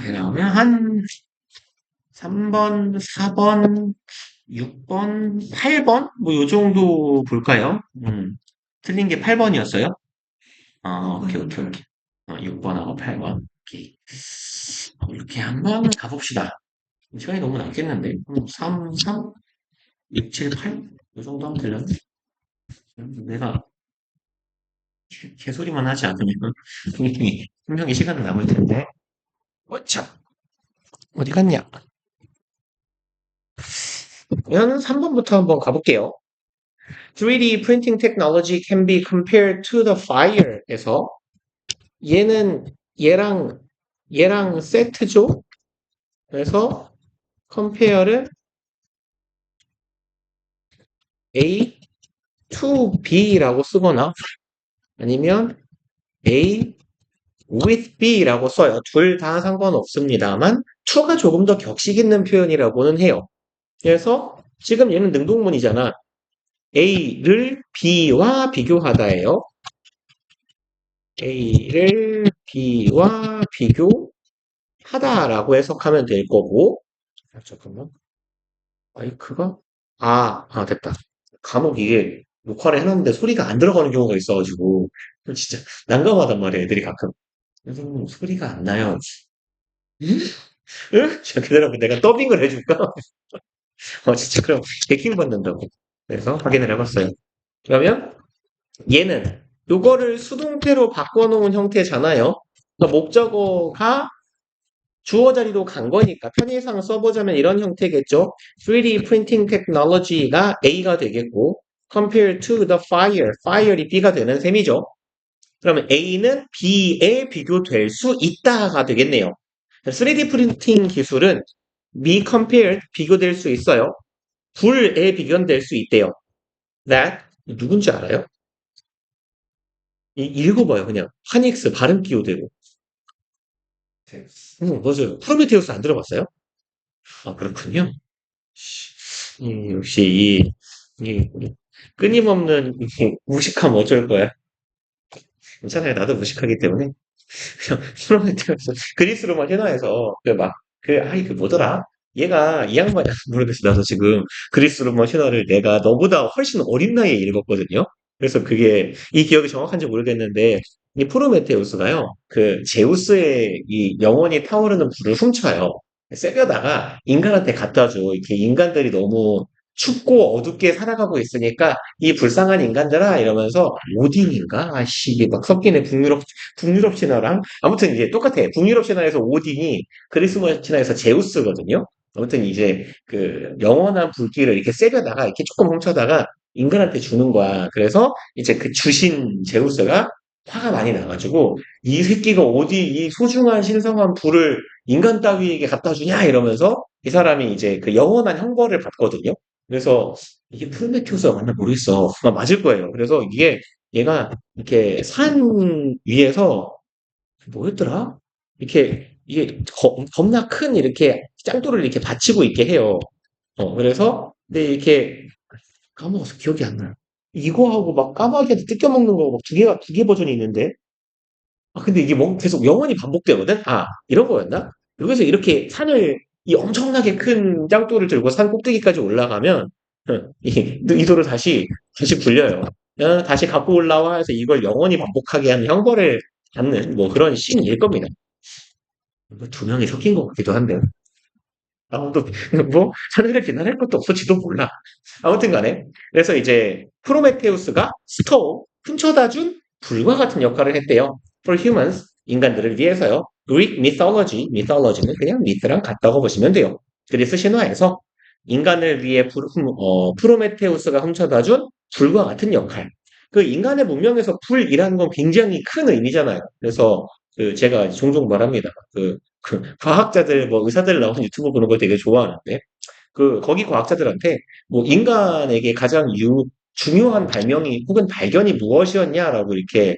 그러면 한 3번, 4번, 6번, 8번? 뭐 요 정도 볼까요? 틀린 게 8번이었어요? 오케이, 오케이, 오케이. 6번하고 8번. 오케이. 이렇게 한번 가봅시다. 시간이 너무 남겠는데? 3, 3, 6, 7, 8? 이 정도 하면 되려나? 내가 개소리만 하지 않으면 분명히 시간은 남을 텐데. 어차 어디 갔냐? 그러면 3번부터 한번 가볼게요. 3D printing technology can be compared to the fire에서 얘는 얘랑 세트죠? 그래서 compare를 A to B라고 쓰거나 아니면 A with B라고 써요. 둘 다 상관없습니다만 to가 조금 더 격식 있는 표현이라고는 해요. 그래서 지금 얘는 능동문이잖아. A를 B와 비교하다예요. A를 B와 비교하다라고 해석하면 될 거고. 잠깐만. 마이크가? 됐다. 간혹 이게 녹화를 해놨는데 소리가 안 들어가는 경우가 있어가지고 진짜 난감하단 말이야, 애들이 가끔. 선생님, 소리가 안 나요. 응? 응? 자, 기다려봐. 내가 더빙을 해줄까? 진짜 그럼 해킹 받는다고. 그래서 확인을 해봤어요. 그러면 얘는 요거를 수동태로 바꿔놓은 형태잖아요. 그러니까 목적어가 주어 자리로 간 거니까 편의상 써보자면 이런 형태겠죠. 3D printing technology가 A가 되겠고 compare to the fire, fire이 B가 되는 셈이죠. 그러면 A는 B에 비교될 수 있다가 되겠네요. 3D 프린팅 기술은 be compared, 비교될 수 있어요. 불에 비견될 수 있대요. That 누군지 알아요? 읽어봐요, 그냥. 파닉스 발음 끼워대고. 맞아요. 프로메테우스 안 들어봤어요? 그렇군요. 역시 이 끊임없는 이 무식함 어쩔 거야. 괜찮아요. 나도 무식하기 때문에. 그냥 프로메테우스 그리스 로마 신화에서 그 뭐더라? 얘가 이 양반이 모르겠어. 나도 지금 그리스 로마 신화를 내가 너보다 훨씬 어린 나이에 읽었거든요. 그래서 그게 이 기억이 정확한지 모르겠는데 이 프로메테우스가요. 그 제우스의 이 영원히 타오르는 불을 훔쳐요. 새겨다가 인간한테 갖다 줘. 이렇게 인간들이 너무 춥고 어둡게 살아가고 있으니까 이 불쌍한 인간들아 이러면서 오딘인가? 아씨 이게 막 섞이네 북유럽 신화랑 아무튼 이제 똑같아. 북유럽 신화에서 오딘이 그리스 신화에서 제우스거든요. 아무튼 이제 그 영원한 불길을 이렇게 세려다가 이렇게 조금 훔쳐다가 인간한테 주는 거야. 그래서 이제 그 주신 제우스가 화가 많이 나가지고 이 새끼가 어디 이 소중한 신성한 불을 인간 따위에게 갖다 주냐 이러면서 이 사람이 이제 그 영원한 형벌을 받거든요. 그래서 이게 프로메테우스가 맞나 모르겠어. 맞을 거예요. 그래서 이게 얘가 이렇게 산 위에서 뭐였더라? 이렇게 이게 겁나 큰 이렇게 짱돌을 이렇게 받치고 있게 해요. 그래서 근데 이렇게 까먹어서 기억이 안 나요. 이거하고 막 까마귀한테 뜯겨먹는 거 막 두 개 버전이 있는데 근데 이게 뭐 계속 영원히 반복되거든? 이런 거였나? 여기서 이렇게 이 엄청나게 큰 짱돌을 들고 산 꼭대기까지 올라가면, 이 돌을 다시 굴려요. 다시 갖고 올라와 해서 이걸 영원히 반복하게 하는 형벌을 받는, 뭐 그런 씬일 겁니다. 두 명이 섞인 것 같기도 한데요. 아무도, 뭐, 하늘을 비난할 것도 없을지도 몰라. 아무튼 간에. 그래서 이제, 프로메테우스가 훔쳐다 준 불과 같은 역할을 했대요. For humans, 인간들을 위해서요. Greek mythology는 그냥 미트랑 같다고 보시면 돼요. 그리스 신화에서 인간을 위해 프로메테우스가 훔쳐다 준 불과 같은 역할. 그 인간의 문명에서 불이라는 건 굉장히 큰 의미잖아요. 그래서 그 제가 종종 말합니다. 그 과학자들 뭐 의사들 나오는 유튜브 보는 걸 되게 좋아하는데 거기 과학자들한테 뭐 인간에게 가장 중요한 발명이 혹은 발견이 무엇이었냐라고 이렇게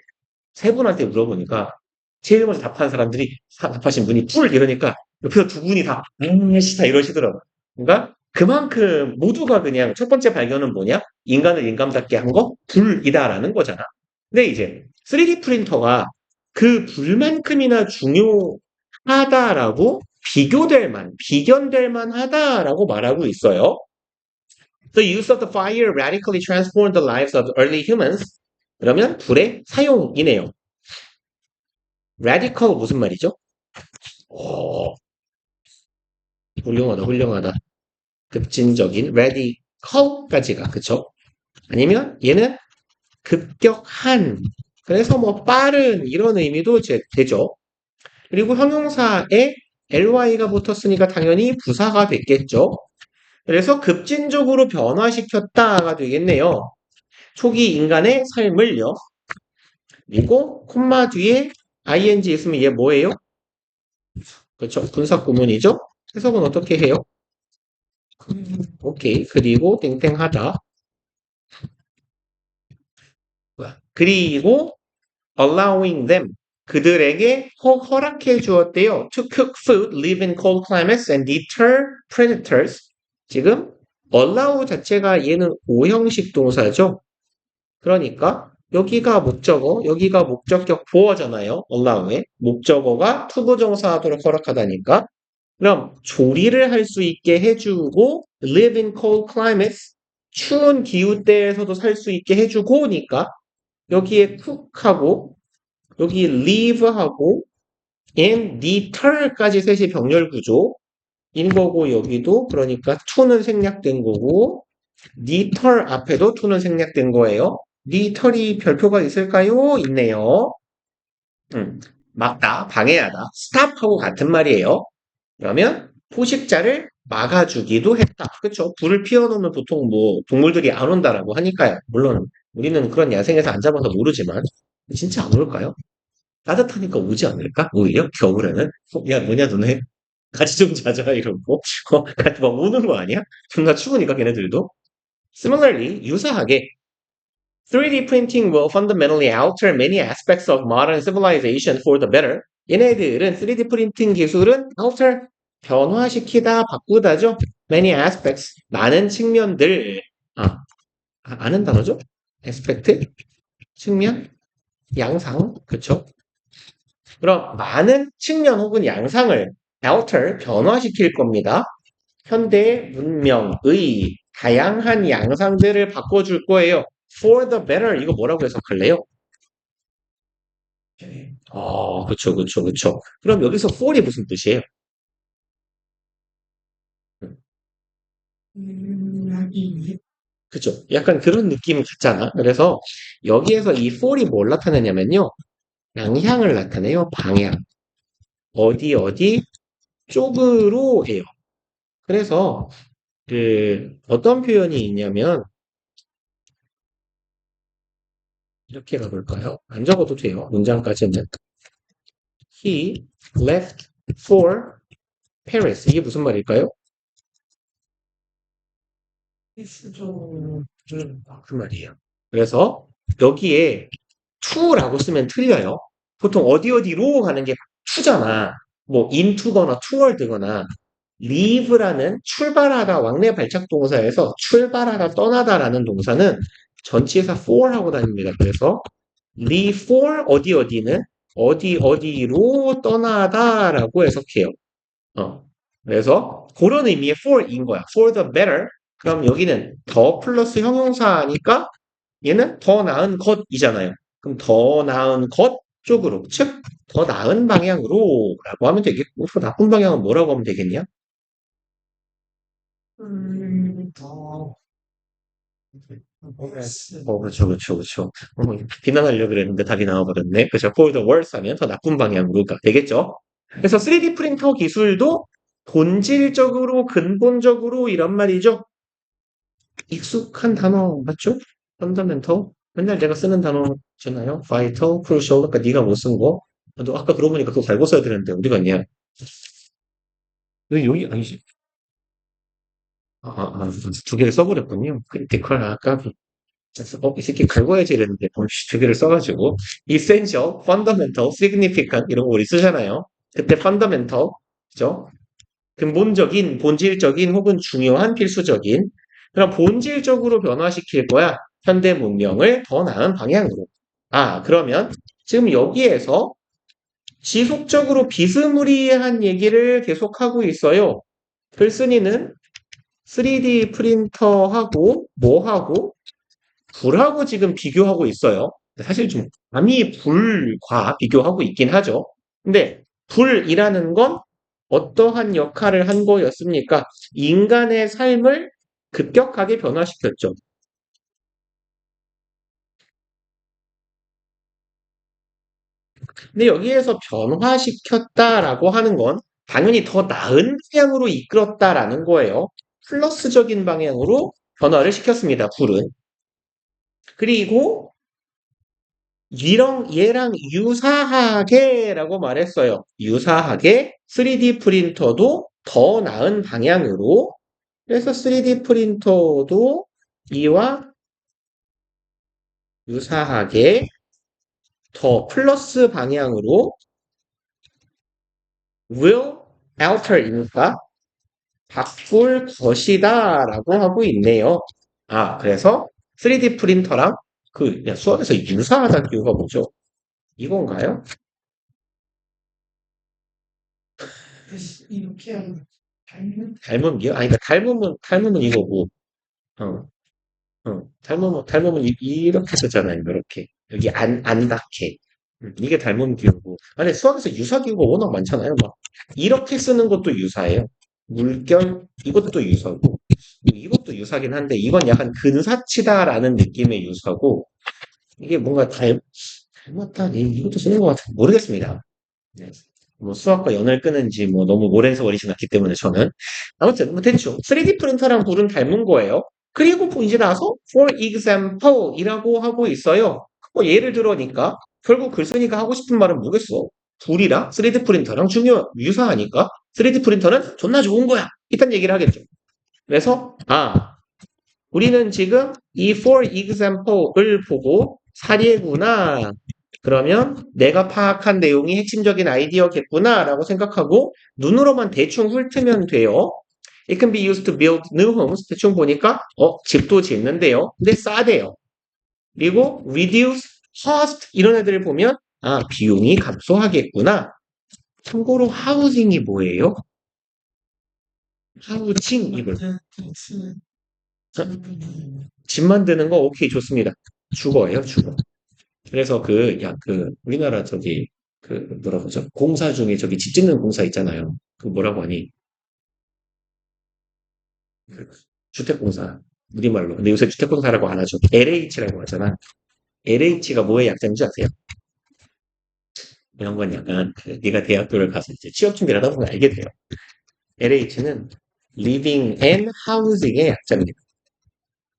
세 분한테 물어보니까 제일 먼저 답하신 분이 뿔 이러니까 옆에서 두 분이 다 씨다 이러시더라고요. 그러니까 그만큼 모두가 그냥 첫 번째 발견은 뭐냐? 인간을 인간답게 한 거? 불이다라는 거잖아. 근데 이제 3D 프린터가 그 불만큼이나 하다라고 비견될 만하다라고 말하고 있어요. The use of the fire radically transformed the lives of early humans. 그러면 불의 사용이네요. radical 무슨 말이죠? 오, 훌륭하다. 급진적인 radical까지가 그쵸? 아니면 얘는 급격한 그래서 뭐 빠른 이런 의미도 되죠. 그리고 형용사에 ly가 붙었으니까 당연히 부사가 됐겠죠. 그래서 급진적으로 변화시켰다가 되겠네요. 초기 인간의 삶을요. 그리고 콤마 뒤에 ing 있으면 얘 뭐예요? 그렇죠. 분사 구문이죠. 해석은 어떻게 해요? 오케이. 그리고 땡땡하다. 그리고 allowing them 그들에게 허락해 주었대요. To cook food, live in cold climates and deter predators. 지금 allow 자체가 얘는 오형식 동사죠. 그러니까 여기가 목적어, 여기가 목적격 보어잖아요. allow에 목적어가 투부정사하도록 허락하다니까. 그럼 조리를 할 수 있게 해주고 live in cold climates 추운 기후대에서도 살 수 있게 해주고니까 여기에 cook하고 여기 leave하고 and deter까지 셋이 병렬 구조인 거고 여기도 그러니까 to는 생략된 거고 deter 앞에도 to는 생략된 거예요. deter이 별표가 있을까요? 있네요. 막다, 방해하다, stop하고 같은 말이에요. 그러면 포식자를 막아주기도 했다. 그쵸? 불을 피워놓으면 보통 뭐 동물들이 안 온다라고 하니까요. 물론 우리는 그런 야생에서 안 잡아서 모르지만 진짜 안 올까요? 따뜻하니까 오지 않을까? 오히려 겨울에는 야 뭐냐 너네 같이 좀 자자 이러고 같이 막 오는 거 아니야? 존나 추우니까 걔네들도 Similarly 유사하게 3D printing will fundamentally alter many aspects of modern civilization for the better. 얘네들은 3D 프린팅 기술은 alter 변화시키다 바꾸다죠. Many aspects 많은 측면들 아는 단어죠? aspect 측면 양상 그쵸? 그럼 많은 측면 혹은 양상을 alter, 변화시킬 겁니다. 현대 문명의 다양한 양상들을 바꿔줄 거예요. For the better 이거 뭐라고 해석할래요? 그쵸. 그럼 여기서 for이 무슨 뜻이에요? 그쵸. 약간 그런 느낌 같잖아. 그래서 여기에서 이 for이 뭘 나타내냐면요. 양향을 나타내요. 방향. 어디 쪽으로 해요. 그래서 어떤 표현이 있냐면 이렇게 가볼까요? 안 적어도 돼요. 문장까지는. He left for Paris. 이게 무슨 말일까요? 그 말이에요. 그래서 여기에 to라고 쓰면 틀려요. 보통 어디로 가는 게 to잖아. 뭐 into거나 toward거나 leave라는 출발하다 왕래 발작 동사에서 출발하다 떠나다라는 동사는 전치사 for 하고 다닙니다. 그래서 leave for 어디는 어디로 떠나다라고 해석해요. 그래서 그런 의미의 for인 거야. For the better. 그럼 여기는 더 플러스 형용사니까 얘는 더 나은 것이잖아요. 그럼 더 나은 것 쪽으로, 즉, 더 나은 방향으로 라고 하면 되겠고, 더 나쁜 방향은 뭐라고 하면 되겠냐? 더. 그렇죠. 비난하려고 그랬는데 답이 나와버렸네. 그죠? For the worse 하면 더 나쁜 방향으로 되겠죠? 그래서 3D 프린터 기술도 본질적으로, 근본적으로 이런 말이죠. 익숙한 단어 맞죠? fundamental. 맨날 내가 쓰는 단어잖아요. vital, crucial. 아까 네가 못 쓴 거. 너 아까 그러고 보니까 그거 갈고 써야 되는데 어디 갔냐? 너 여기 아니지? 두 개를 써버렸군요. 크리티컬 아까 이 새끼 갈고야지 이랬는데 두 개를 써가지고 essential, fundamental, significant 이런 거 우리 쓰잖아요. 그때 fundamental, 그죠? 근본적인, 본질적인 혹은 중요한 필수적인 그럼 본질적으로 변화시킬 거야. 현대 문명을 더 나은 방향으로. 그러면 지금 여기에서 지속적으로 비스무리한 얘기를 계속하고 있어요. 글쓴이는 3D 프린터하고 뭐하고 불하고 지금 비교하고 있어요. 사실 좀 감히 불과 비교하고 있긴 하죠. 근데 불이라는 건 어떠한 역할을 한 거였습니까? 인간의 삶을 급격하게 변화시켰죠. 근데 여기에서 변화시켰다라고 하는 건 당연히 더 나은 방향으로 이끌었다라는 거예요. 플러스적인 방향으로 변화를 시켰습니다, 불은. 그리고 얘랑 유사하게라고 말했어요. 유사하게 3D 프린터도 더 나은 방향으로. 그래서 3D 프린터도 이와 유사하게 더 플러스 방향으로 will alter이니까 바꿀 것이다 라고 하고 있네요. 아, 그래서 3D 프린터랑 수학에서 유사하다는 이유가 뭐죠? 이건가요? 이렇게 하면 닮은 게? 아니, 그러니까 닮으면 이거고, 어, 닮으면 이렇게 쓰잖아요, 이렇게. 여기 안 닿게. 이게 닮은 기호고. 아니, 수학에서 유사 기호가 워낙 많잖아요, 막. 이렇게 쓰는 것도 유사해요. 물결, 이것도 유사고. 이것도 유사긴 한데, 이건 약간 근사치다라는 느낌의 유사고, 이게 뭔가 닮았다, 이것도 쓰는 것 같아. 모르겠습니다. 네. 뭐 수학과 연을 끄는지 뭐 너무 오랜 세월이 지났기 때문에 저는 아무튼 뭐 대충 3D 프린터랑 불은 닮은 거예요. 그리고 이제 나서 for example이라고 하고 있어요. 뭐 예를 들어니까 결국 글쓴이가 하고 싶은 말은 뭐겠어? 불이랑 3D 프린터랑 유사하니까 3D 프린터는 존나 좋은 거야. 이딴 얘기를 하겠죠. 그래서 우리는 지금 이 for example을 보고 사례구나. 그러면 내가 파악한 내용이 핵심적인 아이디어겠구나 라고 생각하고 눈으로만 대충 훑으면 돼요. It can be used to build new homes. 대충 보니까 집도 짓는데요. 근데 싸대요. 그리고 reduce cost 이런 애들을 보면 비용이 감소하겠구나. 참고로 하우징이 뭐예요? 하우징 이걸 집 만드는 거 오케이 좋습니다. 주거예요, 주거. 그래서 우리나라 뭐라 그러죠? 공사 중에 저기 집 짓는 공사 있잖아요. 그 뭐라고 하니? 그 주택공사. 우리말로. 근데 요새 주택공사라고 안 하죠. LH라고 하잖아. LH가 뭐의 약자인지 아세요? 이런 건 약간 네가 대학교를 가서 이제 취업 준비를 하다 보면 알게 돼요. LH는 Living and Housing의 약자입니다.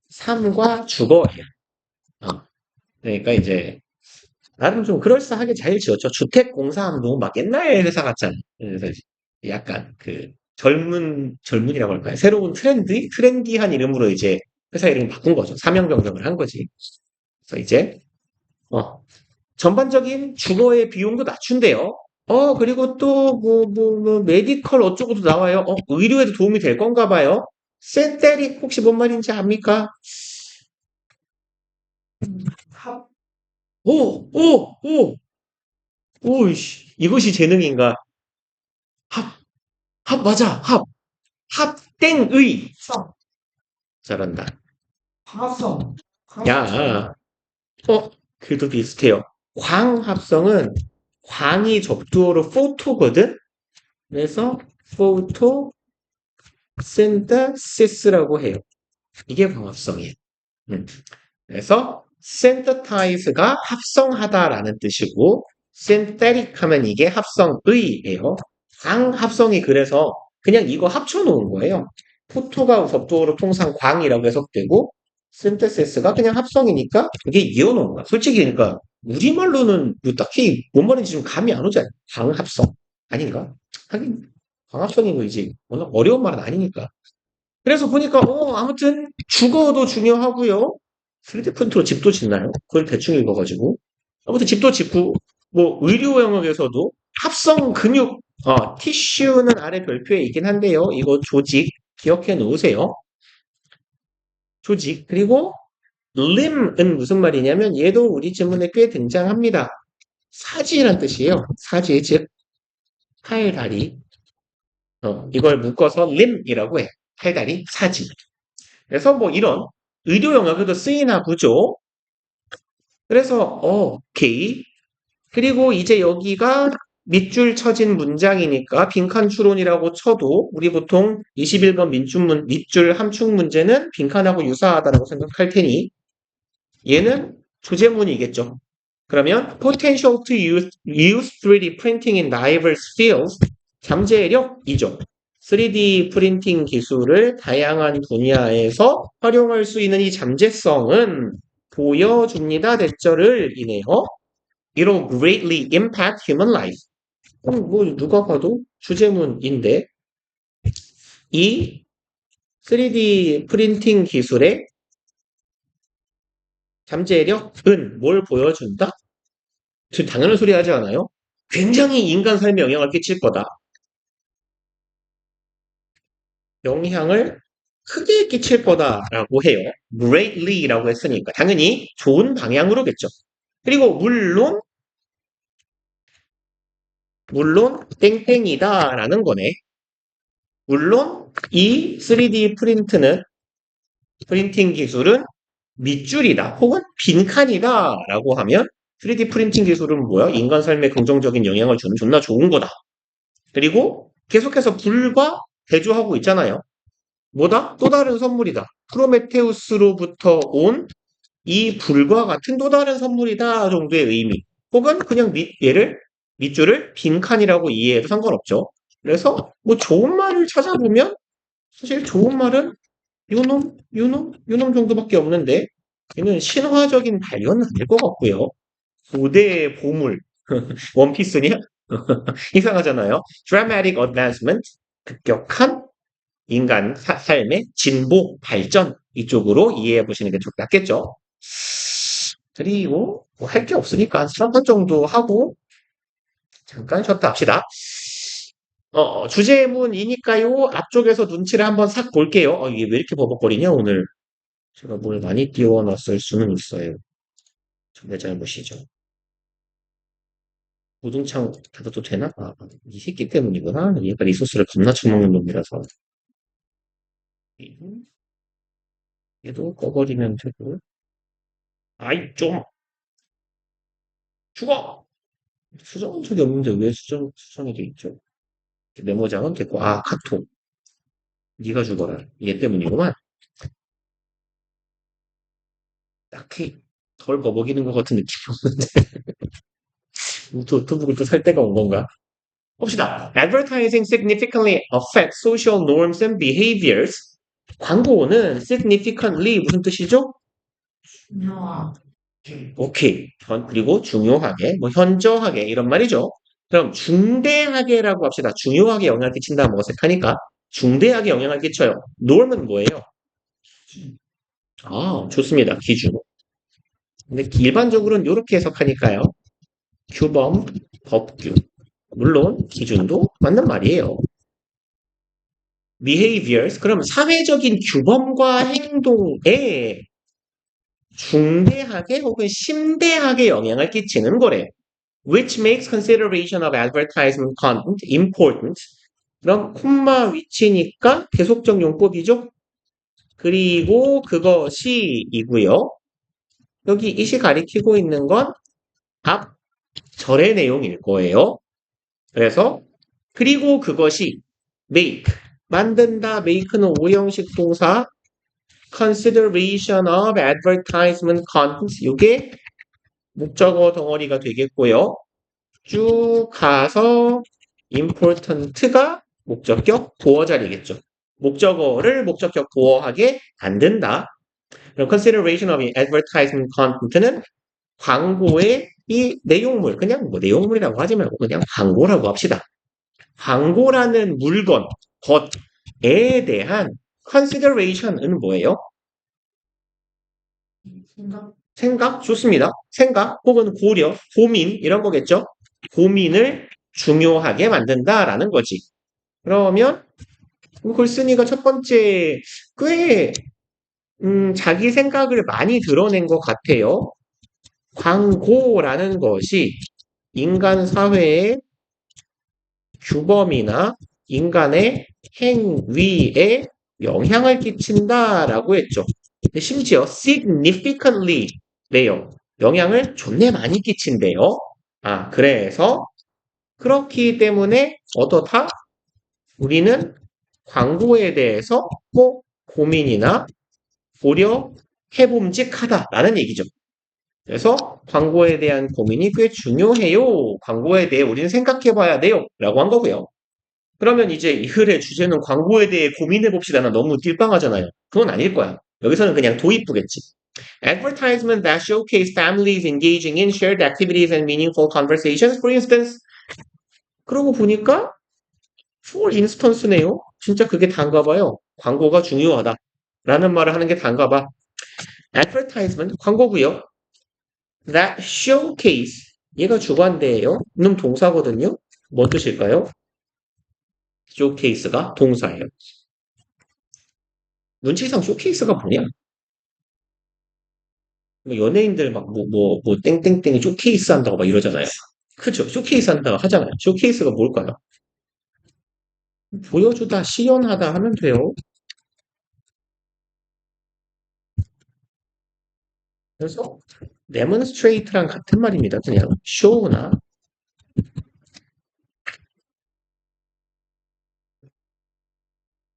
삶과 주거예요. 어, 그러니까 이제 나름 좀 그럴싸하게 잘 지었죠. 주택공사하면 막 옛날 회사 같잖아요. 그래서 약간 젊은이라고 할까요? 새로운 트렌디한 이름으로 이제 회사 이름 바꾼 거죠. 사명 변경을 한 거지. 그래서 이제, 어, 전반적인 주거의 비용도 낮춘대요. 그리고 또, 메디컬 어쩌고도 나와요. 의료에도 도움이 될 건가 봐요. 센테릭 혹시 뭔 말인지 압니까? 합, 오이씨, 이것이 재능인가? 합, 맞아, 합땡의. 잘한다. 합성. 야, 그래도 비슷해요. 광합성은 광이 접두어로 포토거든? 그래서 포토신테시스라고 해요. 이게 광합성이에요. 음. 그래서 synthesize가 합성하다라는 뜻이고 synthetic 하면 이게 합성의예요. 광합성이 그래서 그냥 이거 합쳐놓은 거예요. 포토가 접두어로 통상 광이라고 해석되고 synthesis가 그냥 합성이니까 이게 이어놓은 거야. 솔직히 그러니까 우리말로는 뭐 딱히 뭔 말인지 좀 감이 안 오잖아요. 광합성 아닌가? 하긴 광합성이 뭐지 워낙 어려운 말은 아니니까. 그래서 보니까 아무튼 주거도 중요하고요. 3D 프린터로 집도 짓나요? 그걸 대충 읽어가지고. 아무튼 집도 짓고 뭐 의료 영역에서도 합성 근육 티슈는 아래 별표에 있긴 한데요. 이거 조직 기억해 놓으세요. 조직 그리고 limb은 무슨 말이냐면 얘도 우리 지문에 꽤 등장합니다. 사지란 뜻이에요. 사지, 즉, 팔다리. 이걸 묶어서 lim이라고 해. 팔다리, 사지. 그래서 뭐 이런 의료 영역에도 쓰이나 보죠. 그래서, 오케이. 그리고 이제 여기가 밑줄 쳐진 문장이니까 빈칸 추론이라고 쳐도 우리 보통 21번 밑줄 함축 문제는 빈칸하고 유사하다고 생각할 테니 얘는 조제문이겠죠. 그러면 potential to use 3D printing in diverse fields 잠재력이죠. 3D 프린팅 기술을 다양한 분야에서 활용할 수 있는 이 잠재성은 보여줍니다. 대절을 이네요. It'll greatly impact human life. 뭐 누가 봐도 주제문인데 이 3D 프린팅 기술의 잠재력은 뭘 보여준다? 당연한 소리 하지 않아요? 굉장히 인간 삶에 영향을 끼칠 거다. 영향을 크게 끼칠 거다라고 해요. greatly라고 했으니까 당연히 좋은 방향으로겠죠. 그리고 물론 땡땡이다라는 거네. 물론 이 3D 프린팅 기술은 밑줄이다 혹은 빈칸이다 라고 하면 3D 프린팅 기술은 뭐야? 인간 삶에 긍정적인 영향을 주는 존나 좋은 거다. 그리고 계속해서 불과 대조하고 있잖아요. 뭐다? 또 다른 선물이다. 프로메테우스로부터 온 이 불과 같은 또 다른 선물이다 정도의 의미. 혹은 그냥 얘를 밑줄을 빈칸이라고 이해해도 상관없죠. 그래서 뭐 좋은 말을 찾아보면 사실 좋은 말은 요놈 정도밖에 없는데 얘는 신화적인 발견은 아닐 것 같고요. 고대의 보물, 원피스냐? 이상하잖아요. Dramatic advancement, 급격한 인간 삶의 진보, 발전 이쪽으로 이해해 보시는 게 좀 낫겠죠. 그리고 뭐 할 게 없으니까 한 3번 정도 하고 잠깐 쉬었다 합시다. 주제문이니까요. 앞쪽에서 눈치를 한번 싹 볼게요. 이게 왜 이렇게 버벅거리냐 오늘. 제가 뭘 많이 띄워놨을 수는 있어요. 내 잘못이죠. 우등창 닫아도 되나? 이 새끼 때문이구나. 얘가 리소스를 겁나 처먹는 놈이라서. 얘도 꺼버리면 되고. 아이, 좀! 죽어! 수정한 적이 없는데 왜 수정이 돼 있죠? 메모장은 됐고, 카톡. 네가 죽어라. 얘 때문이구만. 딱히 덜 버벅이는 것 같은 느낌이 없는데. 노트북을 또 살 때가 온 건가? 봅시다. Advertising significantly affects social norms and behaviors. 광고는 significantly 무슨 뜻이죠? 오케이. 그리고 중요하게, 뭐 현저하게 이런 말이죠. 그럼 중대하게라고 합시다. 중요하게 영향을 끼친다 뭐 어색하니까 중대하게 영향을 끼쳐요. norm은 뭐예요? 좋습니다. 기준. 근데 일반적으로는 이렇게 해석하니까요. 규범, 법규. 물론 기준도 맞는 말이에요. behaviors 그럼 사회적인 규범과 행동에 중대하게 혹은 심대하게 영향을 끼치는 거래. Which makes consideration of advertisement content important. 그럼 콤마 위치니까 계속적 용법이죠. 그리고 그것이이고요. 여기 이시 가리키고 있는 건 앞 절의 내용일 거예요. 그래서 그리고 그것이 make 만든다 make는 오형식 동사 consideration of advertisement content 이게 목적어 덩어리가 되겠고요. 쭉 가서 important가 목적격 보어 자리겠죠. 목적어를 목적격 보어하게 만든다. 그럼 consideration of advertisement content는 광고의 이 내용물, 그냥 뭐 내용물이라고 하지 말고 그냥 광고라고 합시다. 광고라는 물건, 것에 대한 consideration은 뭐예요? 생각? 좋습니다. 생각 혹은 고려, 고민 이런 거겠죠? 고민을 중요하게 만든다라는 거지. 그러면 글쓴이가 첫 번째 꽤 자기 생각을 많이 드러낸 것 같아요. 광고라는 것이 인간 사회의 규범이나 인간의 행위에 영향을 끼친다라고 했죠. 심지어 significantly 래요. 영향을 존내 많이 끼친대요. 아, 그래서 그렇기 때문에 어떻다? 우리는 광고에 대해서 꼭 고민이나 고려해봄직하다라는 얘기죠. 그래서 광고에 대한 고민이 꽤 중요해요. 광고에 대해 우리는 생각해봐야 돼요. 라고 한 거고요. 그러면 이제 이 글의 주제는 광고에 대해 고민해봅시다는 너무 띨빵하잖아요. 그건 아닐 거야. 여기서는 그냥 도입부겠지. Advertisement that showcase families engaging in shared activities and meaningful conversations, for instance. 그러고 보니까 for instance네요. 진짜 그게 단가 봐요. 광고가 중요하다. 라는 말을 하는 게 단가 봐. Advertisement, 광고고요. That showcase, 얘가 주관대예요. 는 동사거든요. 뭔 뜻일까요? showcase가 동사예요. 문치상 쇼케이스가 뭐냐? 뭐 연예인들 막 땡땡땡 쇼케이스 한다고 막 이러잖아요. 그죠? 쇼케이스 한다고 하잖아요. 쇼케이스가 뭘까요? 보여주다, 시연하다 하면 돼요. 그래서 demonstrate랑 같은 말입니다. 그냥 show나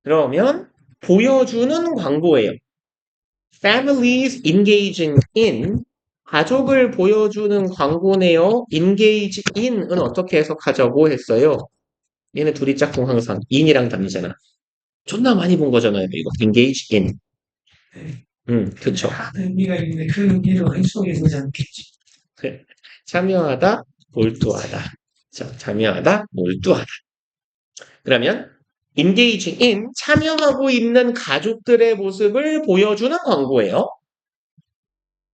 그러면 보여주는 광고예요. Families engaging in 가족을 보여주는 광고네요. engage in은 어떻게 해석하자고 했어요? 얘네 둘이 짝꿍 항상 in이랑 다르잖아. 존나 많이 본 거잖아요. 이거 engage in. 그쵸. 의미가 있는데 그 의미로 해석해보지 않겠지. 참여하다, 몰두하다. 자, 참여하다, 몰두하다. 그러면 engaging in 참여하고 있는 가족들의 모습을 보여주는 광고예요.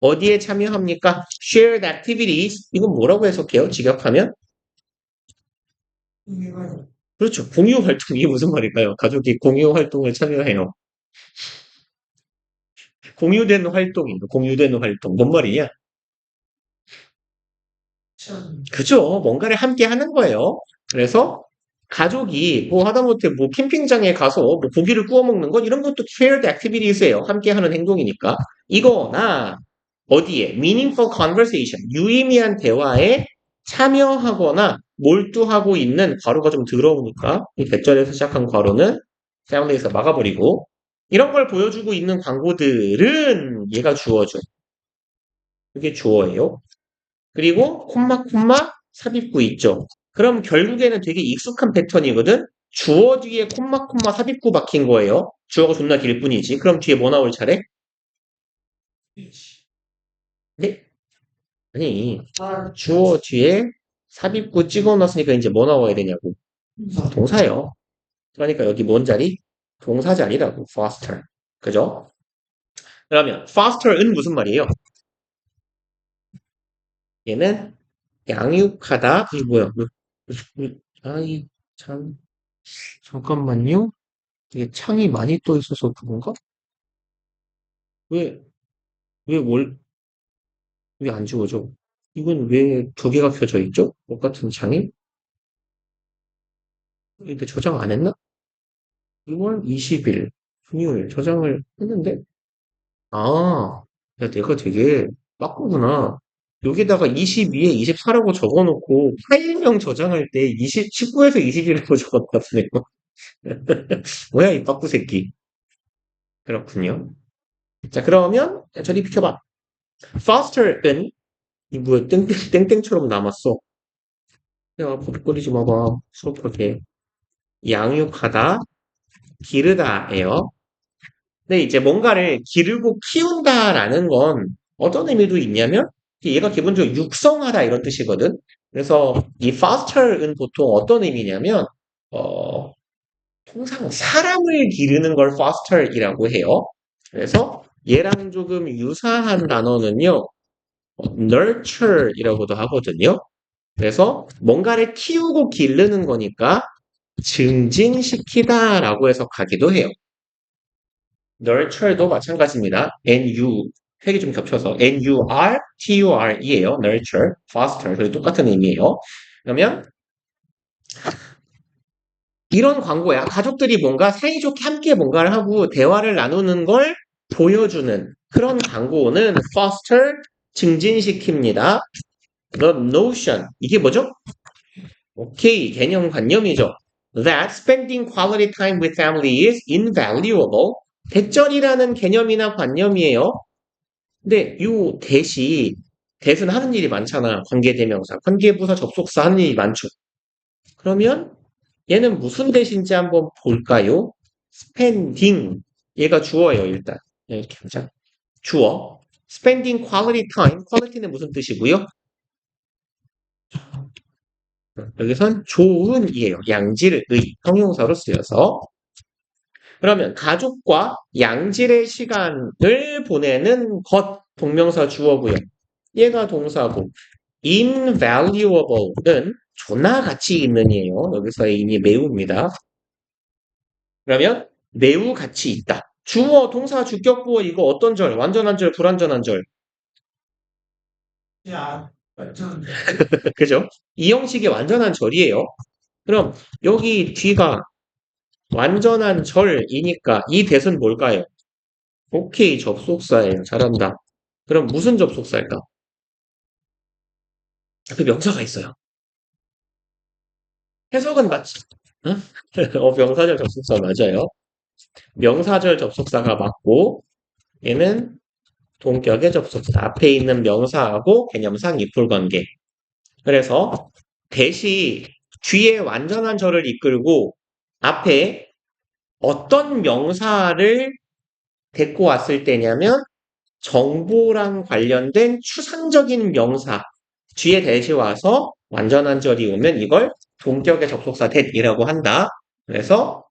어디에 참여합니까? shared activities. 이건 뭐라고 해석해요? 직역하면? 의미가 그렇죠. 공유 활동. 이게 무슨 말일까요? 가족이 공유 활동을 참여해요. 공유된 활동이에요. 공유된 활동. 뭔 말이냐? 참 그죠. 뭔가를 함께 하는 거예요. 그래서 가족이 뭐 하다못해 뭐 캠핑장에 가서 뭐 고기를 구워 먹는 것 이런 것도 shared activities예요. 함께 하는 행동이니까. 이거나 어디에 meaningful conversation 유의미한 대화에 참여하거나 몰두하고 있는 괄호가 좀 더러우니까 이 대절에서 시작한 괄호는 사용에서 막아버리고 이런 걸 보여주고 있는 광고들은 얘가 주어죠. 이게 주어예요. 그리고 콤마 삽입구 있죠. 그럼 결국에는 되게 익숙한 패턴이거든. 주어 뒤에 콤마 삽입구 박힌 거예요. 주어가 존나 길 뿐이지. 그럼 뒤에 뭐 나올 차례? 네? 아니, 주어 뒤에 삽입구 찍어놨으니까 이제 뭐 나와야 되냐고. 동사예요. 그러니까 여기 뭔 자리? 동사 자리라고. foster. 그죠? 그러면 foster은 무슨 말이에요? 얘는 양육하다. 이게 뭐야? 아이 참 잠깐만요. 이게 창이 많이 떠 있어서 그런가? 왜 왜 왜 안 지워져? 이건 왜 두 개가 켜져 있죠? 똑같은 창이? 근데 저장 안 했나? 6월 20일 금요일 저장을 했는데 아, 야, 내가 되게 빠꾸구나. 여기다가 22에 24라고 적어놓고 파일명 저장할 때 19에서 21이라고 적었나 보네요. 뭐야, 이 빠꾸 새끼. 그렇군요. 자, 그러면 저리 비켜봐. foster은 이 뭐야, 땡땡처럼 남았어. 야, 버벅거리지 마봐. 수업하게. 양육하다, 기르다예요. 근데 이제 뭔가를 기르고 키운다라는 건 어떤 의미도 있냐면 얘가 기본적으로 육성하다 이런 뜻이거든. 그래서 이 foster은 보통 어떤 의미냐면 어, 통상 사람을 기르는 걸 foster이라고 해요. 그래서 얘랑 조금 유사한 단어는요. nurture이라고도 하거든요. 그래서 뭔가를 키우고 기르는 거니까 증진시키다라고 해석하기도 해요. nurture도 마찬가지입니다. nu 색이 좀 겹쳐서 N-U-R-T-U-R-E예요. nurture, foster. 그리고 똑같은 의미예요. 그러면 이런 광고야. 가족들이 뭔가 사이좋게 함께 뭔가를 하고 대화를 나누는 걸 보여주는 그런 광고는 foster, 증진시킵니다. The notion. 이게 뭐죠? 오케이, 개념관념이죠. That spending quality time with family is invaluable. 대절이라는 개념이나 관념이에요. 근데 요 대신 하는 일이 많잖아. 관계대명사, 관계부사, 접속사 하는 일이 많죠. 그러면 얘는 무슨 대신지 한번 볼까요? spending. 얘가 주어예요, 일단. 이렇게 보자. 주어. spending quality time. quality는 무슨 뜻이고요? 여기선 좋은이에요. 양질의 형용사로 쓰여서. 그러면 가족과 양질의 시간을 보내는 것 동명사 주어고요. 얘가 동사고 invaluable은 존나 가치 있는이에요. 여기서의 인이 매우입니다. 그러면 매우 가치 있다. 주어, 동사, 주격부어 이거 어떤 절? 완전한 절, 불완전한 절. 야, 완전, 그죠? 이 형식의 완전한 절이에요. 그럼 여기 뒤가 완전한 절이니까 이 대은 뭘까요? 오케이, 접속사예요. 잘한다. 그럼 무슨 접속사일까? 그 명사가 있어요. 해석은 맞지? 응? 명사절 접속사 맞아요. 명사절 접속사가 맞고 얘는 동격의 접속사. 앞에 있는 명사하고 개념상 이풀 관계. 그래서 대시 뒤에 완전한 절을 이끌고 앞에 어떤 명사를 데리고 왔을 때냐면 정보랑 관련된 추상적인 명사 뒤에 대시 와서 완전한 절이 오면 이걸 동격의 접속사 that이라고 한다. 그래서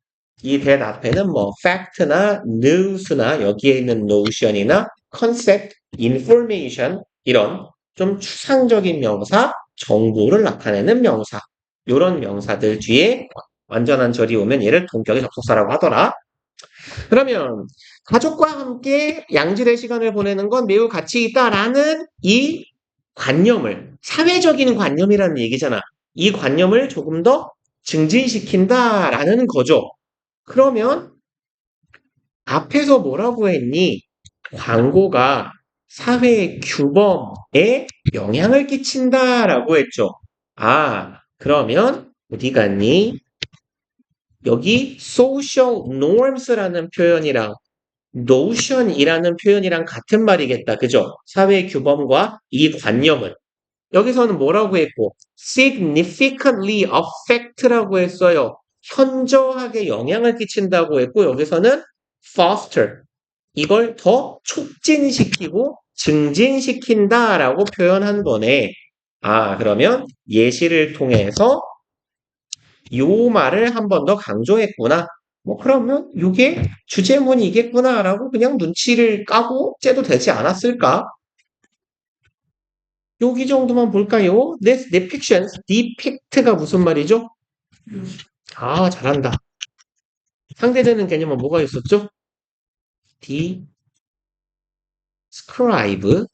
이 that 앞에는 뭐 fact나 news나 여기에 있는 notion이나 concept, information 이런 좀 추상적인 명사, 정보를 나타내는 명사 이런 명사들 뒤에 완전한 절이 오면 얘를 동격의 접속사라고 하더라. 그러면 가족과 함께 양질의 시간을 보내는 건 매우 가치 있다라는 이 관념을, 사회적인 관념이라는 얘기잖아. 이 관념을 조금 더 증진시킨다라는 거죠. 그러면 앞에서 뭐라고 했니? 광고가 사회 규범에 영향을 끼친다라고 했죠. 아, 그러면 어디 갔니? 여기 social norms라는 표현이랑 notion이라는 표현이랑 같은 말이겠다. 그죠? 사회 규범과 이 관념은. 여기서는 뭐라고 했고, significantly affect라고 했어요. 현저하게 영향을 끼친다고 했고, 여기서는 foster. 이걸 더 촉진시키고 증진시킨다라고 표현한 거네. 아, 그러면 예시를 통해서 요 말을 한 번 더 강조했구나. 뭐 그러면 이게 주제문이겠구나라고 그냥 눈치를 까고 째도 되지 않았을까? 여기 정도만 볼까요? depictions, depict가 무슨 말이죠? 아, 잘한다. 상대되는 개념은 뭐가 있었죠? describe.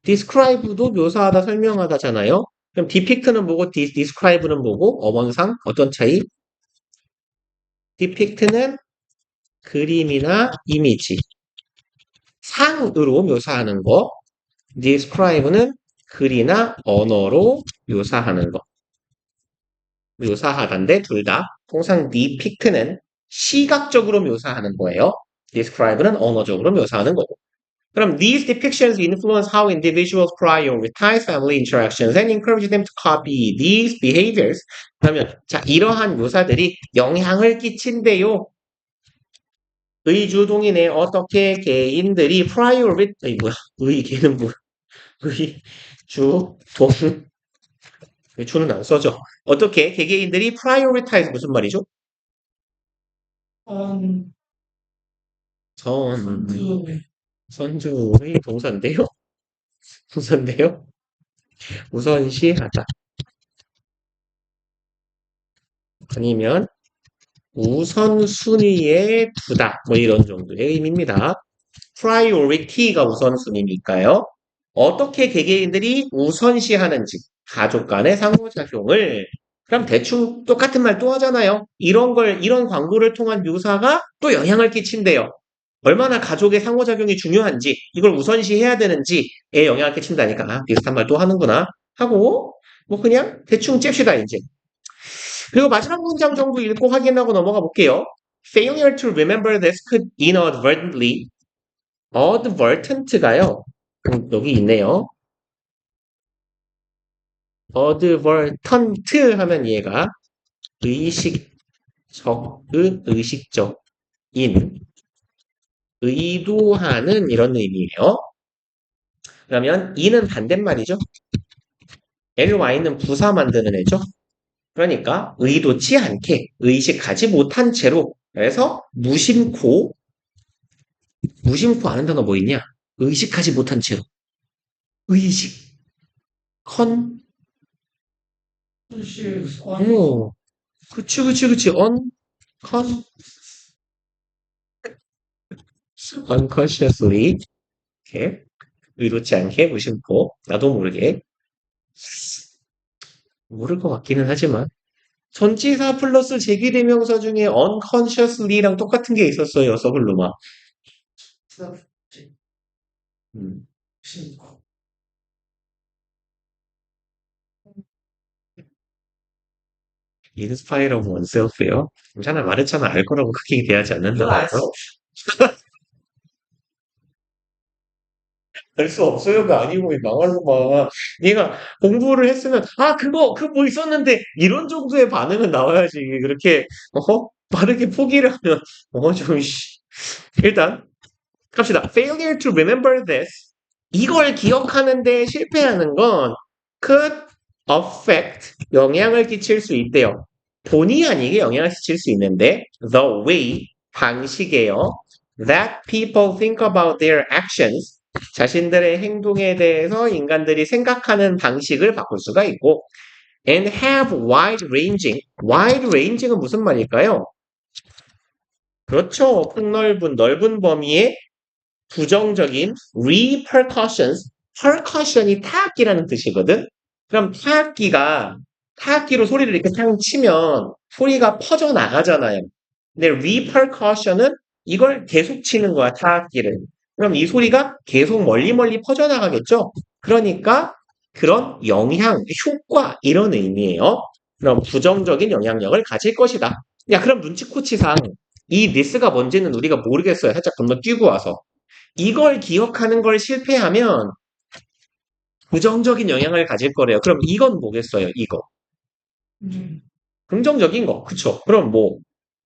describe도 묘사하다, 설명하다잖아요. 그럼 depict는 뭐고, describe는 뭐고, 어원상 어떤 차이? depict는 그림이나 이미지, 상으로 묘사하는 거. describe는 글이나 언어로 묘사하는 거. 묘사하단데 둘 다. 통상 depict는 시각적으로 묘사하는 거예요. describe는 언어적으로 묘사하는 거고. 그럼 these depictions influence how individuals prioritize family interactions and encourage them to copy these behaviors. 그러면 자 이러한 묘사들이 영향을 끼친대요. 의주동이네. 어떻게 개인들이 prioritize 뭐야? 의개는 뭐? 의주동 주는 안 써져. 어떻게 개개인들이 prioritize 무슨 말이죠? 음, 선 그, 선주의 동사인데요. 동사인데요. 우선시하다. 아니면 우선순위에 두다. 뭐 이런 정도의 의미입니다. priority가 우선순위니까요. 어떻게 개개인들이 우선시하는지 가족 간의 상호작용을 그럼 대충 똑같은 말 또 하잖아요. 이런 광고를 통한 묘사가 또 영향을 끼친대요. 얼마나 가족의 상호작용이 중요한지, 이걸 우선시해야 되는지에 영향을 끼친다니까. 아, 비슷한 말 또 하는구나. 하고, 뭐 그냥 대충 잽시다, 이제. 그리고 마지막 문장 정도 읽고 확인하고 넘어가 볼게요. Failure to remember this could inadvertently, advertent가요. 여기 있네요. advertent 하면 얘가 의식적인, 의도하는 이런 의미예요. 그러면 이는 반대말이죠. ly는 부사 만드는 애죠. 그러니까 의도치 않게, 의식하지 못한 채로. 그래서 무심코 아는 단어 뭐 있냐? 의식하지 못한 채로. 의식, 컨, 현실, 어, 그치. unconsciously. 이렇게. 의도치 않게, 무심코. 나도 모르게. 모를 것 같기는 하지만. 전치사 플러스 제기대명사 중에 unconsciously랑 똑같은 게 있었어요, 서블루마. 음. 신고. 인스파이어 오브 원셀프요. 괜찮아, 말했잖아. 알 거라고 크게 기대하지 않는다고. 알 수 없어요가 아니고 망할로 막 얘가 공부를 했으면 그 뭐 있었는데 이런 정도의 반응은 나와야지. 그렇게 빠르게 포기를 하면 좀 일단 갑시다. Failure to remember this. 이걸 기억하는데 실패하는 건 could affect, 영향을 끼칠 수 있대요. 본의 아니게 영향을 끼칠 수 있는데 the way, 방식이에요. That people think about their actions, 자신들의 행동에 대해서 인간들이 생각하는 방식을 바꿀 수가 있고 and have wide-ranging, wide-ranging은 무슨 말일까요? 그렇죠. 폭넓은, 넓은 범위의 부정적인 repercussions, percussion이 타악기라는 뜻이거든. 그럼 타악기로 소리를 이렇게 탕 치면 소리가 퍼져 나가잖아요. 근데 repercussion은 이걸 계속 치는 거야, 타악기를. 그럼 이 소리가 계속 멀리 퍼져 나가겠죠? 그러니까 그런 영향, 효과 이런 의미예요. 그럼 부정적인 영향력을 가질 것이다. 야, 그럼 눈치코치상 이 this가 뭔지는 우리가 모르겠어요. 살짝 건너뛰고 와서. 이걸 기억하는 걸 실패하면 부정적인 영향을 가질 거래요. 그럼 이건 뭐겠어요? 이거. 음, 긍정적인 거. 그쵸? 그럼 뭐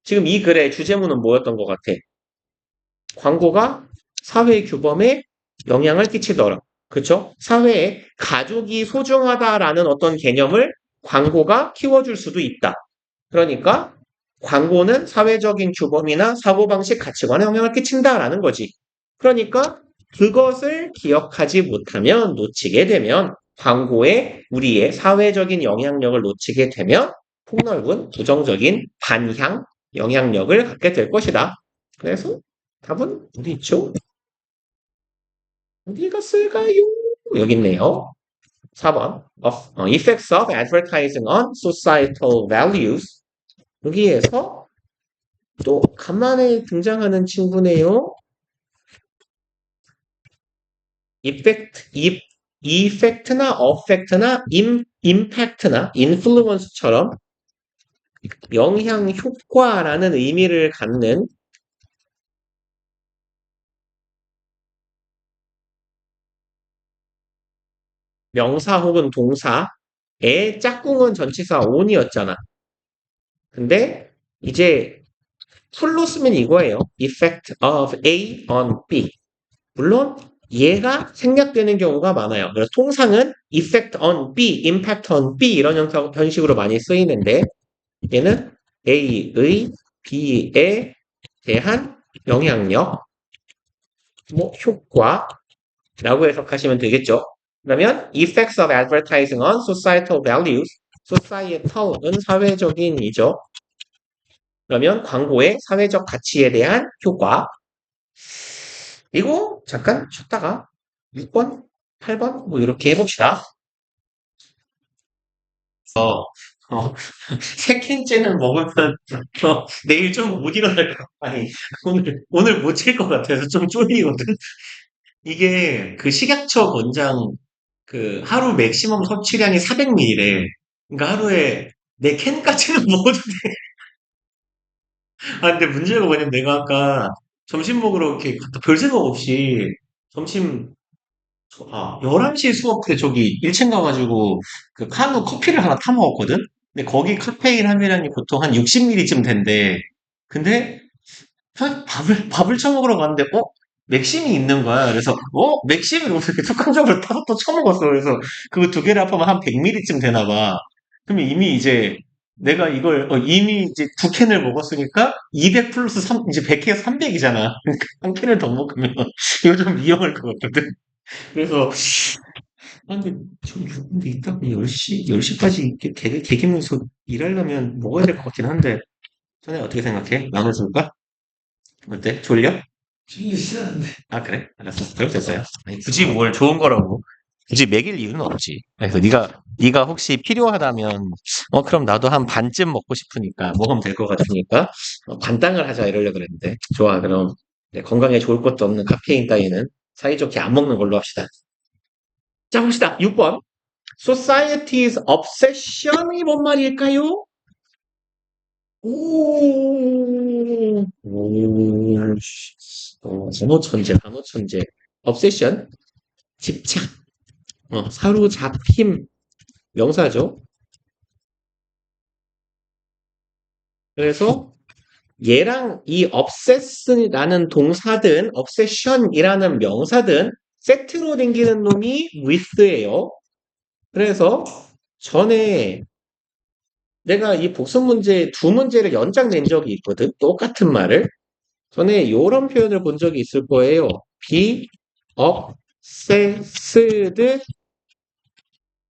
지금 이 글의 주제문은 뭐였던 것 같아? 광고가 사회 규범에 영향을 끼치더라. 그쵸? 사회에 가족이 소중하다라는 어떤 개념을 광고가 키워줄 수도 있다. 그러니까 광고는 사회적인 규범이나 사고방식 가치관에 영향을 끼친다라는 거지. 그러니까 그것을 기억하지 못하면 놓치게 되면 광고에 우리의 사회적인 영향력을 놓치게 되면 폭넓은 부정적인 반향 영향력을 갖게 될 것이다. 그래서 답은 어디 있죠? 어디 갔을까요? 여기 있네요. 4번. Effects of advertising on societal values. 여기에서 또 간만에 등장하는 친구네요. 이펙트나 어펙트나 임팩트나 인플루언스처럼 영향 효과라는 의미를 갖는 명사 혹은 동사의 짝꿍은 전치사 on이었잖아. 근데 이제 풀로 쓰면 이거예요. Effect of A on B. 물론 얘가 생략되는 경우가 많아요. 그래서 통상은 effect on B, impact on B 이런 형식으로 많이 쓰이는데 얘는 A의 B에 대한 영향력, 뭐 효과라고 해석하시면 되겠죠. 그러면 effects of advertising on societal values, societal은 사회적인이죠. 그러면 광고의 사회적 가치에 대한 효과. 이거 잠깐 쉬었다가 6번, 8번 뭐 이렇게 해봅시다. 어, 세 캔째는 먹으면 내일 좀 못 일어날 것 같아. 아니 오늘 못 칠 것 같아서 좀 쫄리거든. 이게 그 식약처 권장 그 하루 맥시멈 섭취량이 400ml래. 그러니까 하루에 내 캔까지는 먹어도 돼. 아 근데 문제가 뭐냐면 내가 아까 점심 먹으러 이렇게 별 생각 없이 점심 11시 수업 때 저기 1층 가가지고 그 카누 커피를 하나 타 먹었거든? 근데 거기 카페인 함유량이 보통 한 60ml쯤 된대. 근데 밥을 처먹으러 갔는데, 맥심이 있는 거야. 그래서, 맥심이 이러면서 이렇게 습관적으로 타서 또 처먹었어. 그래서 그거 두 개를 합하면 한 100ml쯤 되나 봐. 그러면 이미 이제 내가 이걸, 이미 이제 두 캔을 먹었으니까 200 플러스 3, 이제 100에서 300이잖아. 그러니까 한 캔을 더 먹으면 이거 좀 위험할 것 같거든. 그래서, 근데 근데 이따 10시까지 이렇게 개기면서 일하려면 먹어야 될 것 같긴 한데, 전에 어떻게 생각해? 나눠줄까? 어때? 졸려? 되게 싫은데. 아, 그래? 알았어. 그럼 됐어요. 아니, 굳이 뭘 좋은 거라고. 굳이 먹일 이유는 없지. 그래서 네가 혹시 필요하다면, 그럼 나도 한 반쯤 먹고 싶으니까, 먹으면 될 것 같으니까, 반땅을 하자 이러려고 그랬는데. 좋아, 그럼. 네, 건강에 좋을 것도 없는 카페인 따위는 사이좋게 안 먹는 걸로 합시다. 자, 봅시다. 6번. Society's obsession이 뭔 말일까요? 단어 천재, 단어 천재. obsession, 집착, 사로잡힘, 명사죠. 그래서 얘랑 이 obsess라는 동사든 obsession이라는 명사든 세트로 댕기는 놈이 with예요. 그래서 전에 내가 이 복습 문제 두 문제를 연장 낸 적이 있거든. 똑같은 말을. 전에 이런 표현을 본 적이 있을 거예요. be obsessed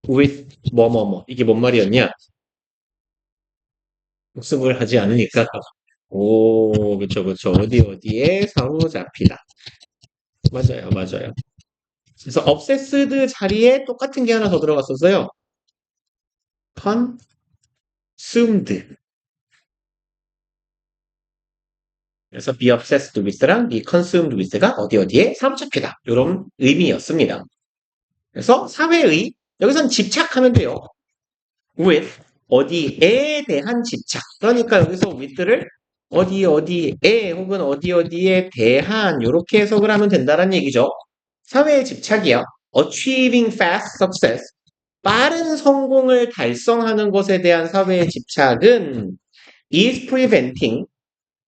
with 뭐뭐뭐. 이게 뭔 말이었냐? 복습을 하지 않으니까. 오, 그쵸, 그쵸. 어디에 사로잡히다. 맞아요, 맞아요. 그래서 obsessed 자리에 똑같은 게 하나 더 들어갔었어요. consumed. 그래서 be obsessed with랑 be consumed with가 어디에 사로잡히다. 이런 의미였습니다. 그래서 사회의, 여기선 집착하면 돼요. with, 어디에 대한 집착. 그러니까 여기서 with를 어디에 혹은 어디에 대한 이렇게 해석을 하면 된다는 얘기죠. 사회의 집착이요. achieving fast success. 빠른 성공을 달성하는 것에 대한 사회의 집착은 is preventing.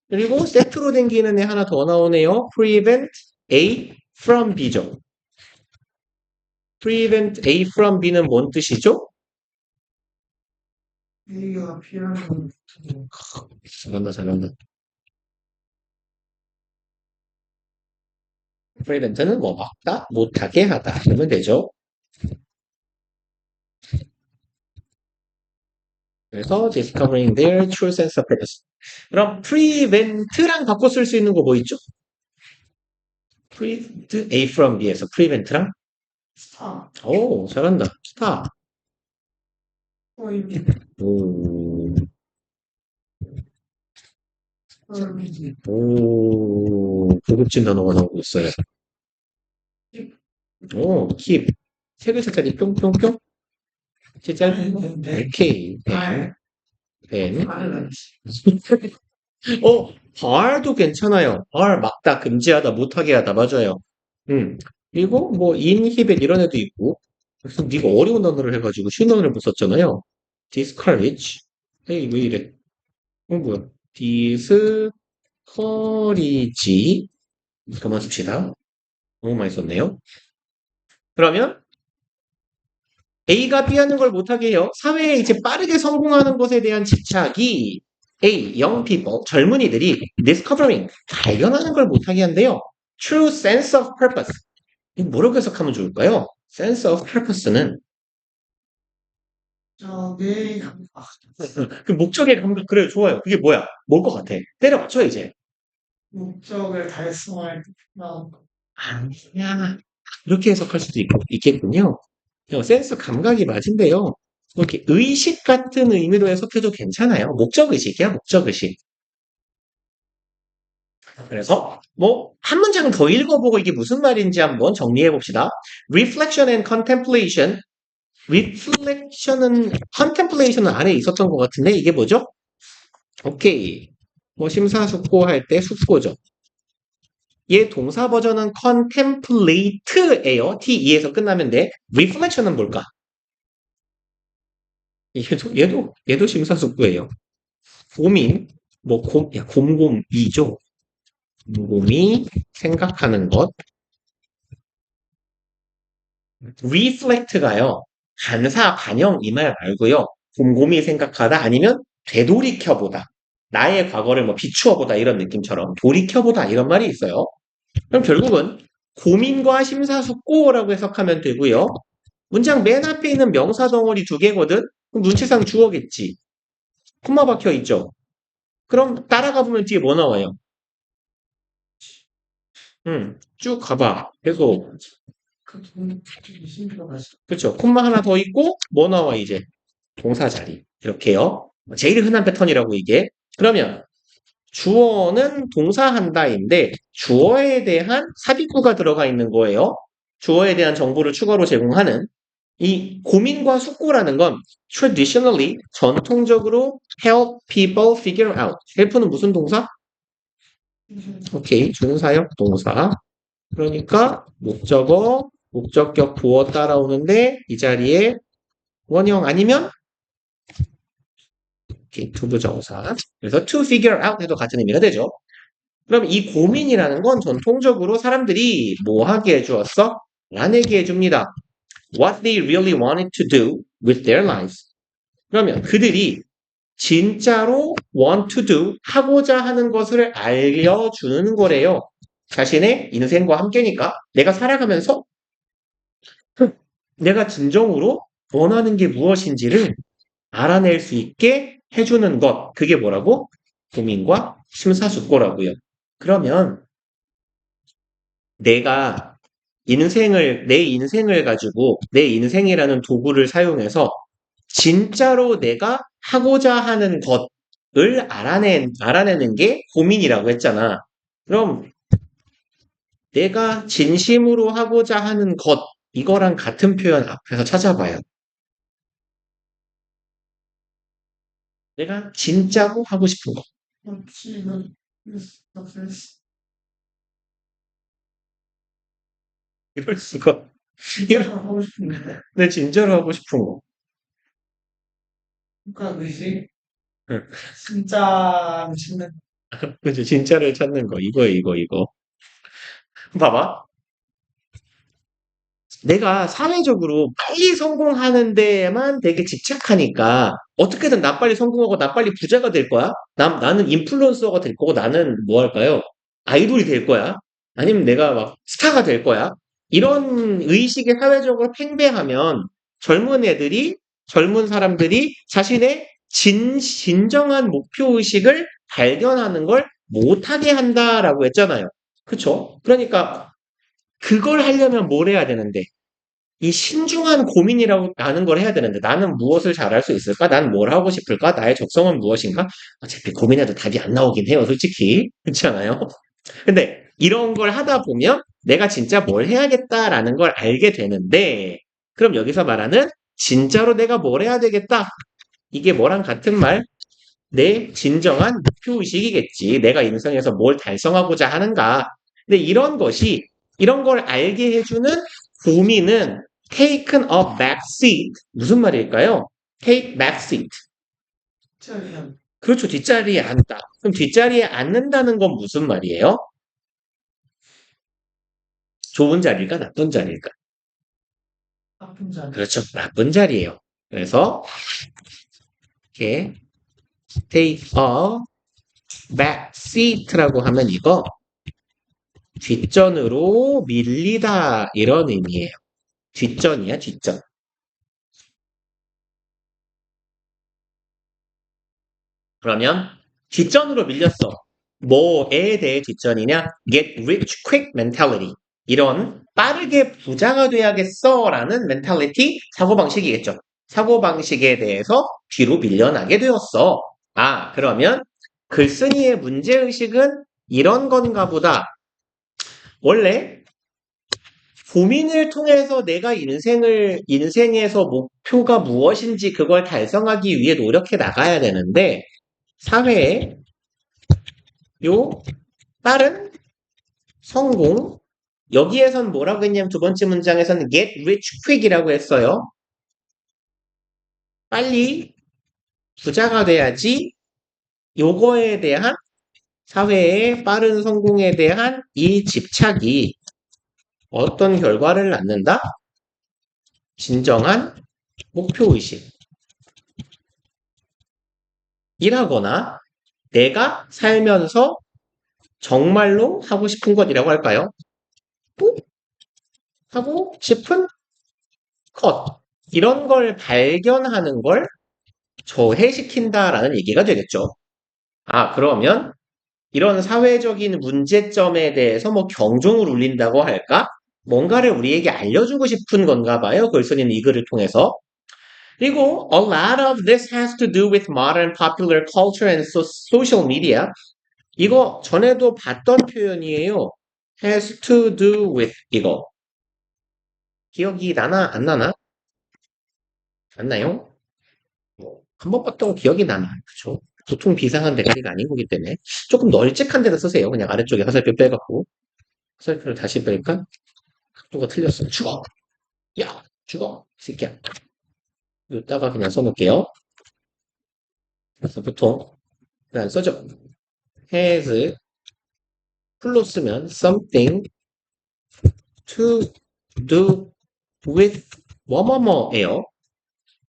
그리고 세트로 댕기는 애 하나 더 나오네요. prevent A from B죠. prevent A from B는 뭔 뜻이죠? A가 피하는 건 잘한다, 잘한다. prevent는 뭐 막다, 못하게 하다. 그러면 되죠. 그래서 discovering their true sense of purpose. 그럼 prevent랑 바꿔 쓸 수 있는 거 뭐 있죠? prevent A from B에서 prevent랑 스타. 오, 잘한다. 스타. 포인트. 오, 썰미지. 고급진 단어가 나오고 있어요. 오, keep. 세 글자짜리 뿅뿅뿅. 제 짧은 거. K. 알. 펜. 알은 발도 괜찮아요. 발 막다, 금지하다, 못하게 하다, 맞아요. 그리고 뭐 inhibit 이런 애도 있고. 그래서 네가 어려운 단어를 해가지고 쉬운 단어를 못 썼잖아요. discourage. 에이, 왜 이래? 뭐야? discourage. 그만 씁시다. 너무 많이 썼네요. 그러면 A가 B하는 걸 못하게 해요. 사회에 이제 빠르게 성공하는 것에 대한 집착이 A, young people, 젊은이들이 discovering, 발견하는 걸 못하게 한대요. True sense of purpose. 이거 뭐라고 해석하면 좋을까요? sense of purpose는 저게 감각. 그 목적의 감각, 그래요. 좋아요. 그게 뭐야? 뭘 것 같아? 때려맞춰, 이제. 목적을 달성할 때 필요한 거. 아니야. 이렇게 해석할 수도 있겠군요. 센스 감각이 맞은데요. 이렇게 의식 같은 의미로 해석해도 괜찮아요. 목적의식이야, 목적의식. 그래서 뭐 한 문장 더 읽어보고 이게 무슨 말인지 한번 정리해 봅시다. Reflection and contemplation. Reflection은 contemplation은 안에 있었던 것 같은데 이게 뭐죠? 오케이. 뭐 심사숙고할 때 숙고죠. 얘 동사 버전은 contemplate예요. T-E에서 끝나면 돼. Reflection은 뭘까? 얘도 심사숙고예요. 고민, 뭐 곰곰이죠. 곰곰이 생각하는 것. reflect가요. 반사, 반영 이 말 말고요. 곰곰이 생각하다 아니면 되돌이켜보다. 나의 과거를 뭐 비추어보다 이런 느낌처럼 돌이켜보다 이런 말이 있어요. 그럼 결국은 고민과 심사숙고라고 해석하면 되고요. 문장 맨 앞에 있는 명사 덩어리 두 개거든? 그럼 눈치상 주어겠지. 콤마 박혀 있죠. 그럼 따라가 보면 뒤에 뭐 나와요? 쭉 가봐. 계속. 그 돈, 신비가 맛있어. 그쵸. 콤마 하나 더 있고, 뭐 나와, 이제? 동사 자리. 이렇게요. 제일 흔한 패턴이라고, 이게. 그러면, 주어는 동사한다인데, 주어에 대한 삽입구가 들어가 있는 거예요. 주어에 대한 정보를 추가로 제공하는. 이 고민과 숙고라는 건, traditionally, 전통적으로 help people figure out. help는 무슨 동사? 오케이. 준사역 동사. 그러니까 목적어, 목적격 보어 따라오는데 이 자리에 원형 아니면 이렇게 투부정사. 그래서 to figure out 해도 같은 의미가 되죠. 그럼 이 고민이라는 건 전통적으로 사람들이 뭐 하게 해주었어? 라내게 해줍니다. What they really wanted to do with their lives. 그러면 그들이 진짜로 want to do, 하고자 하는 것을 알려주는 거래요. 자신의 인생과 함께니까 내가 살아가면서 내가 진정으로 원하는 게 무엇인지를 알아낼 수 있게 해주는 것. 그게 뭐라고? 고민과 심사숙고라고요. 그러면 내 인생을 가지고 내 인생이라는 도구를 사용해서 진짜로 내가 하고자 하는 것을 알아내는 게 고민이라고 했잖아. 그럼 내가 진심으로 하고자 하는 것, 이거랑 같은 표현 앞에서 찾아봐요. 내가 진짜로 하고 싶은 거. 지금, 서페스, 이럴 수가. 진짜 하고 싶은데. 내 진짜로 하고 싶은 거. 그러니까 의식, 응. 진짜 미친다. 그치, 진짜를 찾는 거. 이거. 봐봐. 내가 사회적으로 빨리 성공하는 데에만 되게 집착하니까 어떻게든 나 빨리 성공하고 나 빨리 부자가 될 거야? 나는 인플루언서가 될 거고 나는 뭐 할까요? 아이돌이 될 거야? 아니면 내가 막 스타가 될 거야? 이런 의식이 사회적으로 팽배하면 젊은 사람들이 자신의 진정한 목표 의식을 발견하는 걸 못하게 한다라고 했잖아요. 그쵸? 그러니까 그걸 하려면 뭘 해야 되는데? 이 신중한 고민이라고 하는 걸 해야 되는데 나는 무엇을 잘할 수 있을까? 난 뭘 하고 싶을까? 나의 적성은 무엇인가? 어차피 고민해도 답이 안 나오긴 해요, 솔직히. 그렇지 않아요? 근데 이런 걸 하다 보면 내가 진짜 뭘 해야겠다라는 걸 알게 되는데 그럼 여기서 말하는 진짜로 내가 뭘 해야 되겠다? 이게 뭐랑 같은 말? 내 진정한 목표의식이겠지. 내가 인생에서 뭘 달성하고자 하는가. 근데 이런 걸 알게 해주는 고민은 taken a back seat. 무슨 말일까요? take back seat. 진짜 그렇죠. 뒷자리에 앉다. 그럼 뒷자리에 앉는다는 건 무슨 말이에요? 좋은 자리일까? 나쁜 자리일까? 나쁜 자리. 그렇죠. 나쁜 자리예요. 그래서 이렇게 take a back seat라고 하면 이거 뒷전으로 밀리다 이런 의미예요. 뒷전이야, 뒷전. 그러면 뒷전으로 밀렸어. 뭐에 대해 뒷전이냐? Get rich quick mentality. 이런 빠르게 부자가 돼야겠어라는 멘탈리티, 사고방식이겠죠. 사고방식에 대해서 뒤로 밀려나게 되었어. 아, 그러면 글쓴이의 문제의식은 이런 건가 보다. 원래 고민을 통해서 내가 인생에서 목표가 무엇인지 그걸 달성하기 위해 노력해 나가야 되는데, 사회에 요 빠른 성공, 여기에선 뭐라고 했냐면 두 번째 문장에서는 get rich quick이라고 했어요. 빨리 부자가 돼야지 요거에 대한 사회의 빠른 성공에 대한 이 집착이 어떤 결과를 낳는다? 진정한 목표의식이라거나 내가 살면서 정말로 하고 싶은 것이라고 할까요? 꼭 하고 싶은 것. 이런 걸 발견하는 걸 저해시킨다라는 얘기가 되겠죠. 아, 그러면 이런 사회적인 문제점에 대해서 뭐 경종을 울린다고 할까? 뭔가를 우리에게 알려주고 싶은 건가 봐요. 글쓴이는 이 글을 통해서. 그리고 a lot of this has to do with modern popular culture and social media. 이거 전에도 봤던 표현이에요. has to do with 이거. 기억이 나나 안 나나? 안 나요? 한번 봤던 거 기억이 나나? 그쵸? 보통 비상한 대가리가 아닌 거기 때문에 조금 널찍한 데다 쓰세요. 그냥 아래쪽에 화살표 빼갖고 화살표를 다시 빼니까 각도가 틀렸어. 죽어! 야! 죽어! 이 새끼야. 이따가 그냥 써놓을게요. 그래서 보통 그냥 써죠. has 풀로 쓰면 something to do with 뭐뭐뭐예요.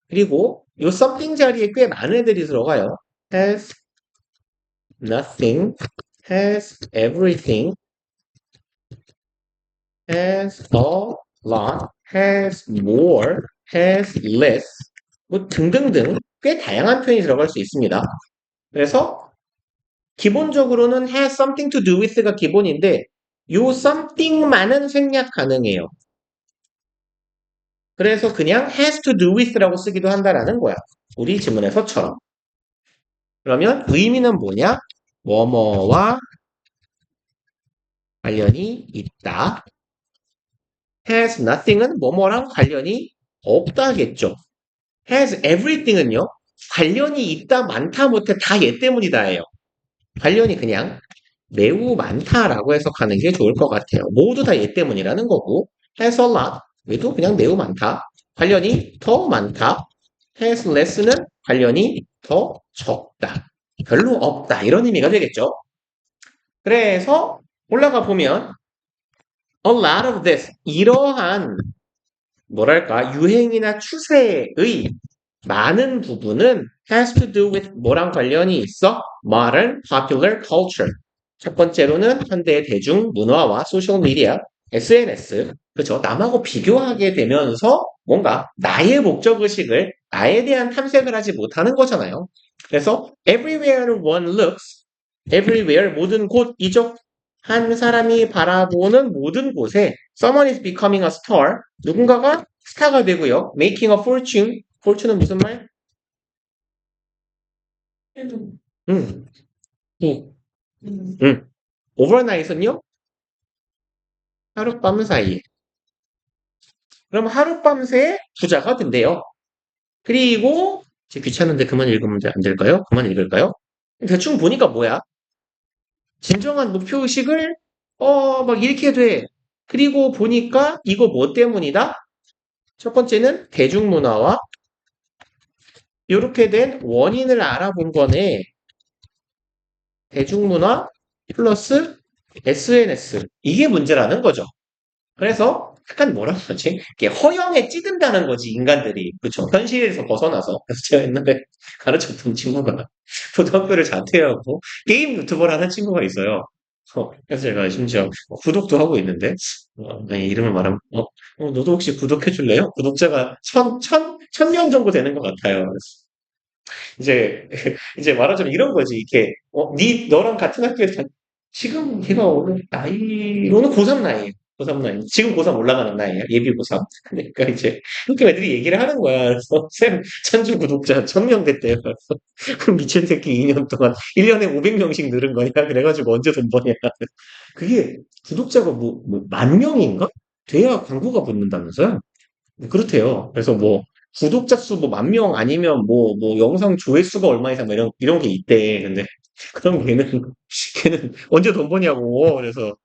그리고 이 something 자리에 꽤 많은 애들이 들어가요. has nothing, has everything, has a lot, has more, has less, 뭐 등등등 꽤 다양한 표현이 들어갈 수 있습니다. 그래서 기본적으로는 has something to do with가 기본인데 요 something만은 생략 가능해요. 그래서 그냥 has to do with라고 쓰기도 한다라는 거야. 우리 지문에서처럼. 그러면 의미는 뭐냐? 뭐뭐와 관련이 있다. has nothing은 뭐뭐랑 관련이 없다겠죠. has everything은요. 관련이 있다, 많다, 못해 다 얘 때문이다예요. 관련이 그냥 매우 많다라고 해석하는 게 좋을 것 같아요. 모두 다 얘 때문이라는 거고 has a lot, 얘도 그냥 매우 많다. 관련이 더 많다. has less는 관련이 더 적다. 별로 없다. 이런 의미가 되겠죠. 그래서 올라가 보면 a lot of this, 이러한 뭐랄까 유행이나 추세의 많은 부분은 has to do with 뭐랑 관련이 있어? modern popular culture. 첫 번째로는 현대의 대중 문화와 소셜 미디어, SNS. 그렇죠? 남하고 비교하게 되면서 뭔가 나의 목적 의식을 나에 대한 탐색을 하지 못하는 거잖아요. 그래서 everywhere one looks, everywhere 모든 곳이죠. 한 사람이 바라보는 모든 곳에 someone is becoming a star. 누군가가 스타가 되고요. making a fortune. fortune은 무슨 말? 해도, 음, 이, 음, overnight은요? 하룻밤 사이에. 그럼 하룻밤새 부자가 된대요. 그리고 제 귀찮은데 그만 읽으면 안 될까요? 그만 읽을까요? 대충 보니까 뭐야? 진정한 목표의식을 막 이렇게 돼. 그리고 보니까 이거 뭐 때문이다? 첫 번째는 대중문화와 이렇게 된 원인을 알아본 거네. 대중문화 플러스 SNS. 이게 문제라는 거죠. 그래서 약간 뭐라고 하지? 이게 허영에 찌든다는 거지, 인간들이. 그쵸? 현실에서 벗어나서. 그래서 제가 옛날에 가르쳤던 친구가 고등학교를 자퇴하고 게임 유튜버를 하는 친구가 있어요. 그래서 제가 심지어 구독도 하고 있는데, 네, 이름을 말하면, 너도 혹시 구독해줄래요? 구독자가 천 명 정도 되는 것 같아요. 이제, 이제 말하자면 이런 거지. 이렇게, 너랑 같은 학교에 지금 걔가 오늘 나이로는 고3 나이에요. 고3 나이. 지금 고3 올라가는 나이야. 예비 고3. 그러니까 이제 그렇게 애들이 얘기를 하는 거야. 그래서 쌤 찬주 구독자 1000명 됐대요. 그럼 미친 새끼 2년 동안 1년에 500명씩 늘은 거냐? 그래가지고 언제 돈 버냐? 그게 구독자가 만 명인가? 돼야 광고가 붙는다면서요? 그렇대요. 그래서 뭐 구독자 수 뭐 만 명 아니면 뭐 영상 조회수가 얼마 이상 뭐 이런 게 있대. 근데 그럼 걔는 언제 돈 버냐고. 그래서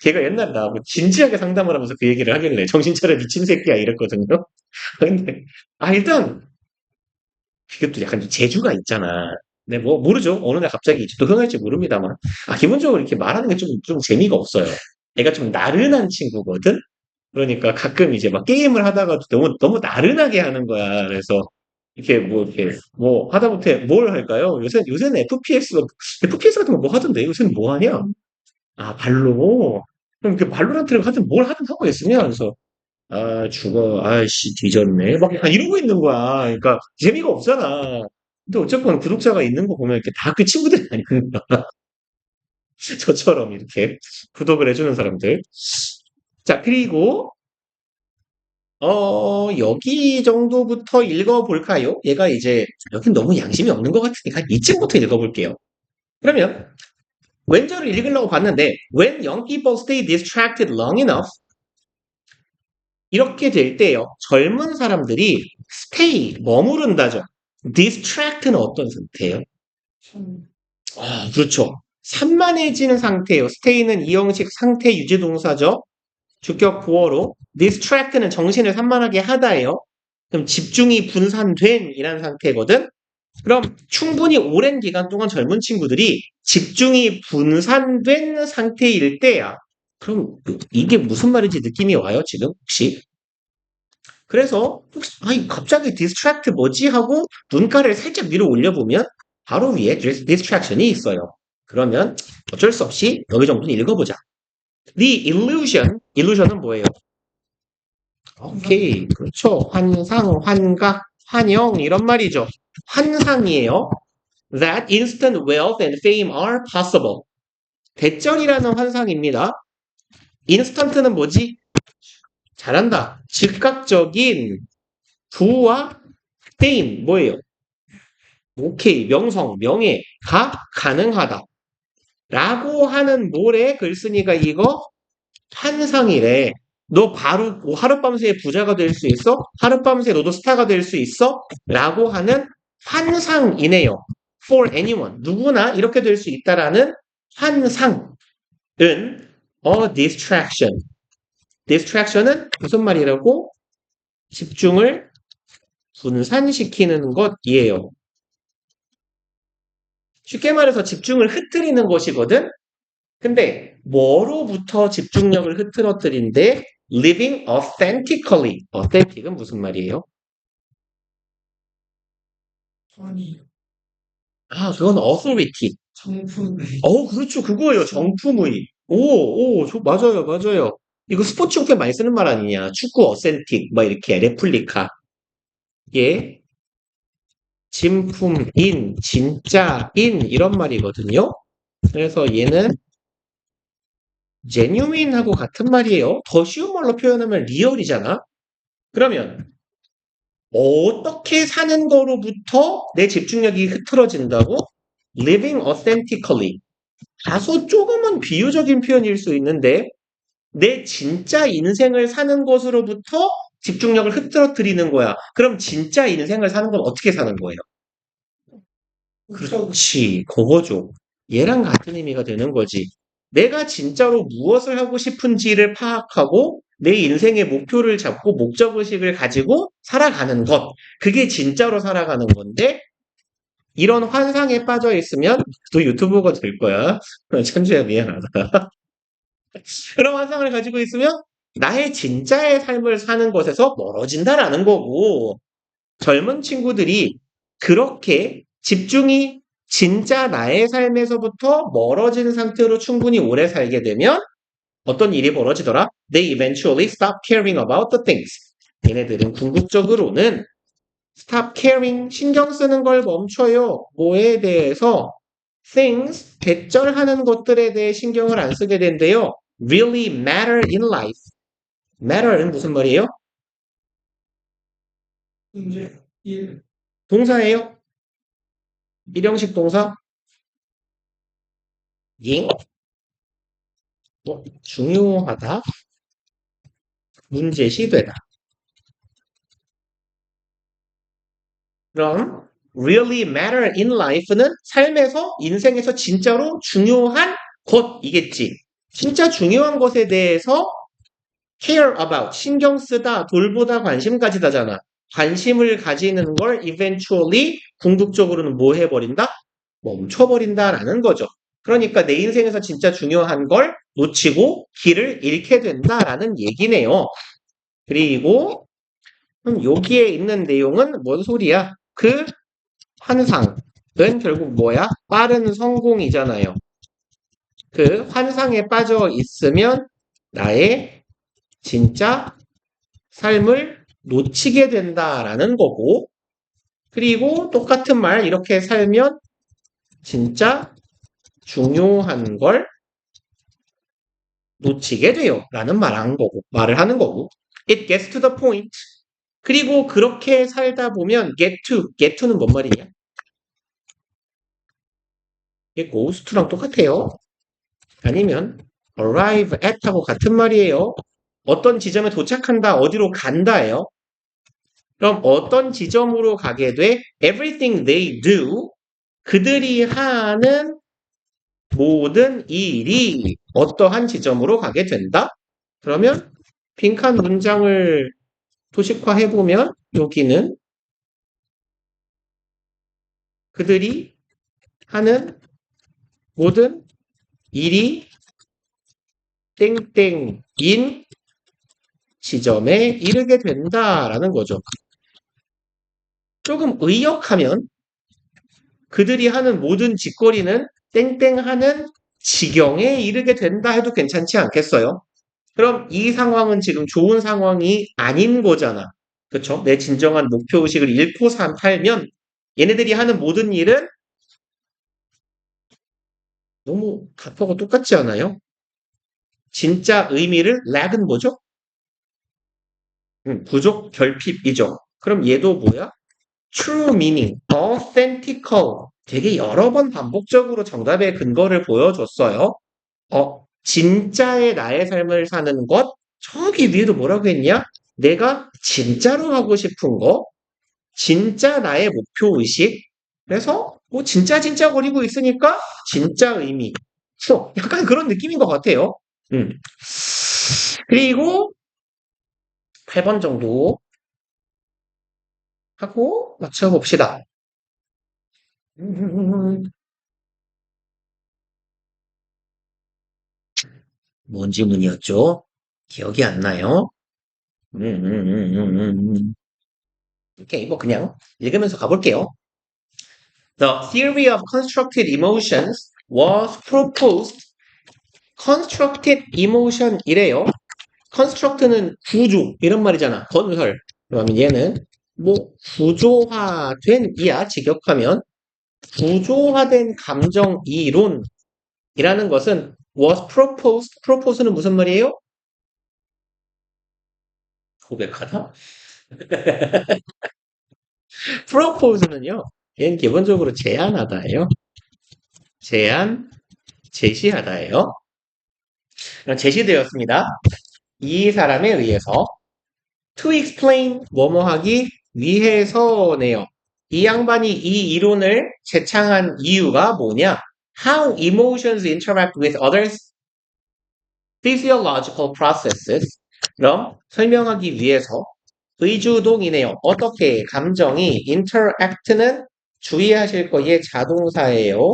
걔가 옛날에 나하고 진지하게 상담을 하면서 그 얘기를 하길래 정신 차려 미친 새끼야 이랬거든요. 근데 일단 그것도 약간 좀 재주가 있잖아. 근데 뭐 모르죠. 어느 날 갑자기 이제 또 흥할지 모릅니다만. 기본적으로 이렇게 말하는 게 좀 재미가 없어요. 애가 좀 나른한 친구거든. 그러니까 가끔 이제 막 게임을 하다가도 너무 나른하게 하는 거야. 그래서 이렇게 뭐 하다못해 뭘 할까요? 요새는 FPS 같은 거 뭐 하던데 요새는 뭐 하냐? 발로. 그럼 그 발로란트를 하든 하고 있으면 그래서 죽어. 아이씨, 뒤졌네. 막 약간 이러고 있는 거야. 그러니까 재미가 없잖아. 근데 어쨌건 구독자가 있는 거 보면 이렇게 다 그 친구들이 아닌가. 저처럼 이렇게 구독을 해주는 사람들. 자, 그리고, 여기 정도부터 읽어볼까요? 얘가 이제, 여긴 너무 양심이 없는 것 같으니까 이쯤부터 읽어볼게요. 그러면, 왼절을 읽으려고 봤는데, when young people stay distracted long enough, 이렇게 될 때요. 젊은 사람들이 stay, 머무른다죠. distract는 어떤 상태예요? 참, 그렇죠. 산만해지는 상태예요. stay는 이형식 상태 유지 동사죠. 주격 보어로. distract는 정신을 산만하게 하다예요. 그럼 집중이 분산된 이란 상태거든. 그럼 충분히 오랜 기간 동안 젊은 친구들이 집중이 분산된 상태일 때야. 그럼 이게 무슨 말인지 느낌이 와요, 지금 혹시? 그래서 갑자기 디스트랙트 뭐지 하고 눈가를 살짝 위로 올려보면 바로 위에 디스트랙션이 있어요. 그러면 어쩔 수 없이 여기 정도는 읽어보자. The illusion은 뭐예요? 오케이, 그렇죠. 환상, 환각, 환영 이런 말이죠. 환상이에요. That instant wealth and fame are possible. 대절이라는 환상입니다. 인스턴트는 뭐지? 잘한다. 즉각적인 부와 fame 뭐예요? 오케이, 명성, 명예가 가능하다. 라고 하는 모래 글쓴이가 이거 환상이래. 너 바로 하룻밤새 부자가 될 수 있어? 하룻밤새 너도 스타가 될 수 있어? 라고 하는 환상이네요. For anyone. 누구나 이렇게 될 수 있다라는 환상은 a distraction. distraction은 무슨 말이라고? 집중을 분산시키는 것이에요. 쉽게 말해서 집중을 흐트리는 것이거든? 근데 뭐로부터 집중력을 흐트러뜨린데 living authentically. authentic은 무슨 말이에요? 권위, 그건 authority. 정품, 그렇죠. 그거예요. 정품의. 맞아요, 맞아요. 이거 스포츠 용품 많이 쓰는 말 아니냐. 축구 어센틱, 막 이렇게 레플리카. 예, 진품인, 진짜인 이런 말이거든요. 그래서 얘는 genuine하고 같은 말이에요. 더 쉬운 말로 표현하면 리얼이잖아. 그러면 어떻게 사는 거로부터 내 집중력이 흐트러진다고? living authentically. 다소 조금은 비유적인 표현일 수 있는데 내 진짜 인생을 사는 것으로부터 집중력을 흐트러뜨리는 거야. 그럼 진짜 인생을 사는 건 어떻게 사는 거예요? 그렇지, 그거죠. 얘랑 같은 의미가 되는 거지. 내가 진짜로 무엇을 하고 싶은지를 파악하고 내 인생의 목표를 잡고 목적의식을 가지고 살아가는 것. 그게 진짜로 살아가는 건데 이런 환상에 빠져 있으면 또 유튜버가 될 거야. 천주야 미안하다. 그런 환상을 가지고 있으면 나의 진짜의 삶을 사는 것에서 멀어진다라는 거고 젊은 친구들이 그렇게 집중이 진짜 나의 삶에서부터 멀어진 상태로 충분히 오래 살게 되면 어떤 일이 벌어지더라? They eventually stop caring about the things. 얘네들은 궁극적으로는 stop caring, 신경 쓰는 걸 멈춰요. 뭐에 대해서? things, 대절하는 것들에 대해 신경을 안 쓰게 된대요. really matter in life. matter는 무슨 말이에요? 문제 1. 동사예요? 일형식 동사? 예? 중요하다. 문제시되다. 그럼 really matter in life는 삶에서, 인생에서 진짜로 중요한 것이겠지. 진짜 중요한 것에 대해서 care about, 신경 쓰다, 돌보다, 관심 가지다잖아. 관심을 가지는 걸 eventually, 궁극적으로는 뭐 해버린다? 멈춰버린다라는 거죠. 그러니까 내 인생에서 진짜 중요한 걸 놓치고 길을 잃게 된다라는 얘기네요. 그리고 여기에 있는 내용은 뭔 소리야? 그 환상은 결국 뭐야? 빠른 성공이잖아요. 그 환상에 빠져 있으면 나의 진짜 삶을 놓치게 된다라는 거고, 그리고 똑같은 말 이렇게 살면 진짜 중요한 걸 놓치게 돼요. 라는 말을 하는 거고. It gets to the point. 그리고 그렇게 살다 보면 get to는 뭔 말이냐? 이게 goes to랑 똑같아요. 아니면 arrive at 하고 같은 말이에요. 어떤 지점에 도착한다, 어디로 간다예요. 그럼 어떤 지점으로 가게 돼? Everything they do, 그들이 하는 모든 일이 어떠한 지점으로 가게 된다? 그러면 빈칸 문장을 도식화해보면 여기는 그들이 하는 모든 일이 땡땡인 지점에 이르게 된다라는 거죠. 조금 의역하면 그들이 하는 모든 짓거리는 땡땡하는 지경에 이르게 된다 해도 괜찮지 않겠어요? 그럼 이 상황은 지금 좋은 상황이 아닌 거잖아. 그쵸? 내 진정한 목표의식을 잃고 살면 얘네들이 하는 모든 일은 너무 답하고 똑같지 않아요? 진짜 의미를 락은 뭐죠? 부족, 결핍이죠. 그럼 얘도 뭐야? true meaning, authentical. 되게 여러 번 반복적으로 정답의 근거를 보여줬어요. 진짜의 나의 삶을 사는 것, 저기 위에도 뭐라고 했냐? 내가 진짜로 하고 싶은 거, 진짜 나의 목표의식. 그래서 뭐 진짜 거리고 있으니까 진짜 의미. 약간 그런 느낌인 것 같아요. 음. 그리고 8번 정도 하고 맞춰봅시다. 뭔 질문이었죠? 기억이 안 나요? 오케이, 뭐 그냥 읽으면서 가볼게요. The theory of constructed emotions was proposed. constructed emotion 이래요. construct는 구조 이런 말이잖아. 건설. 그러면 얘는 뭐 구조화된 이야 직역하면 구조화된 감정 이론이라는 것은 was proposed. propose는 무슨 말이에요? 고백하다? propose는요. 얘는 기본적으로 제안하다예요. 제안, 제시하다예요. 제시되었습니다. 이 사람에 의해서 to explain 뭐뭐하기 위해서네요. 이 양반이 이 이론을 제창한 이유가 뭐냐? How emotions interact with others physiological processes. 그럼 설명하기 위해서 의주동이네요. 어떻게 감정이 interact는 주의하실 거의 자동사예요.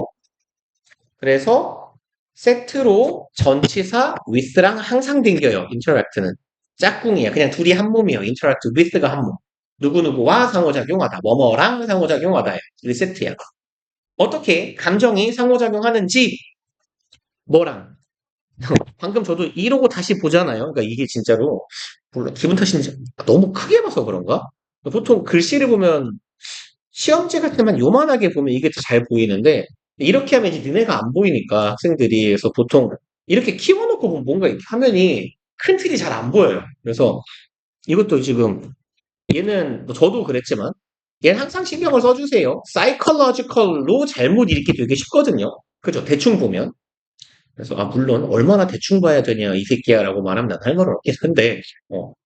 그래서 세트로 전치사 with랑 항상 댕겨요. interact는. 짝꿍이에요. 그냥 둘이 한 몸이에요. interact with가 한 몸. 누구누구와 상호작용하다. 뭐뭐랑 상호작용하다. 리세트야. 어떻게 감정이 상호작용하는지 뭐랑. 방금 저도 이러고 다시 보잖아요. 그러니까 이게 진짜로 몰라 기분 탓인지 너무 크게 봐서 그런가? 보통 글씨를 보면 시험지 같은 데만 요만하게 보면 이게 더 잘 보이는데 이렇게 하면 이제 니네가 안 보이니까 학생들이 그래서 보통 이렇게 키워놓고 보면 뭔가 이렇게 화면이 큰 틀이 잘 안 보여요. 그래서 이것도 지금 얘는 뭐 저도 그랬지만 얘는 항상 신경을 써주세요. psychological로 잘못 읽기 되게 쉽거든요. 그죠? 대충 보면. 그래서 물론 얼마나 대충 봐야 되냐 이 새끼야라고 말하면 난 할 말은 없긴 한데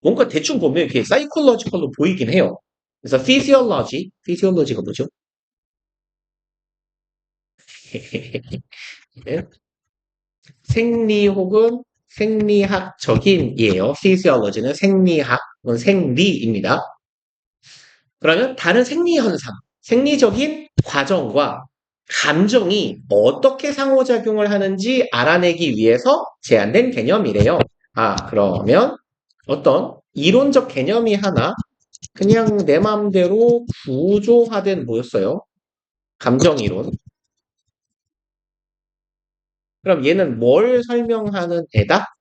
뭔가 대충 보면 이렇게 psychological로 보이긴 해요. 그래서 physiology가 뭐죠? 예? 생리 혹은 생리학적인이에요. physiology는 생리학, 혹은 생리입니다. 그러면 다른 생리 현상, 생리적인 과정과 감정이 어떻게 상호작용을 하는지 알아내기 위해서 제안된 개념이래요. 그러면 어떤 이론적 개념이 하나 그냥 내 마음대로 구조화된 뭐였어요? 감정이론. 그럼 얘는 뭘 설명하는 애다?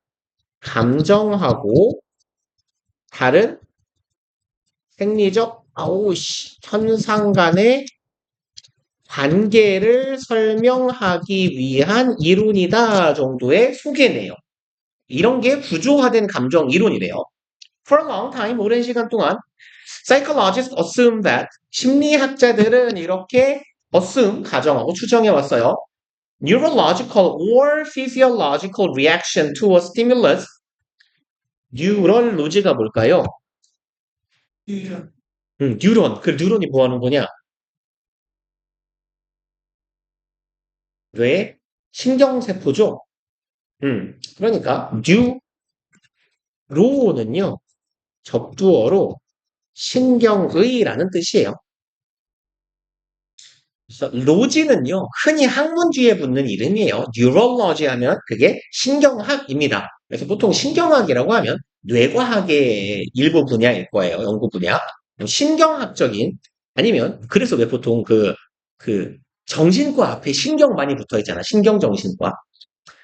감정하고 다른 생리적 현상 간의 관계를 설명하기 위한 이론이다 정도의 소개네요. 이런 게 구조화된 감정 이론이래요. For a long time, 오랜 시간 동안 psychologists assume that 심리학자들은 이렇게 가정하고 추정해 왔어요. Neurological or physiological reaction to a stimulus. 뉴럴로지가 뭘까요? 유전, 뉴런. 그 뉴런이 뭐 하는 거냐? 뇌 신경세포죠. 그러니까 뉴로는요. 접두어로 신경의라는 뜻이에요. 그래서 로지는요. 흔히 학문 뒤에 붙는 이름이에요. 뉴럴러지 하면 그게 신경학입니다. 그래서 보통 신경학이라고 하면 뇌과학의 일부 분야일 거예요. 연구 분야. 신경학적인 아니면 그래서 왜 보통 그 정신과 앞에 신경 많이 붙어 있잖아. 신경정신과.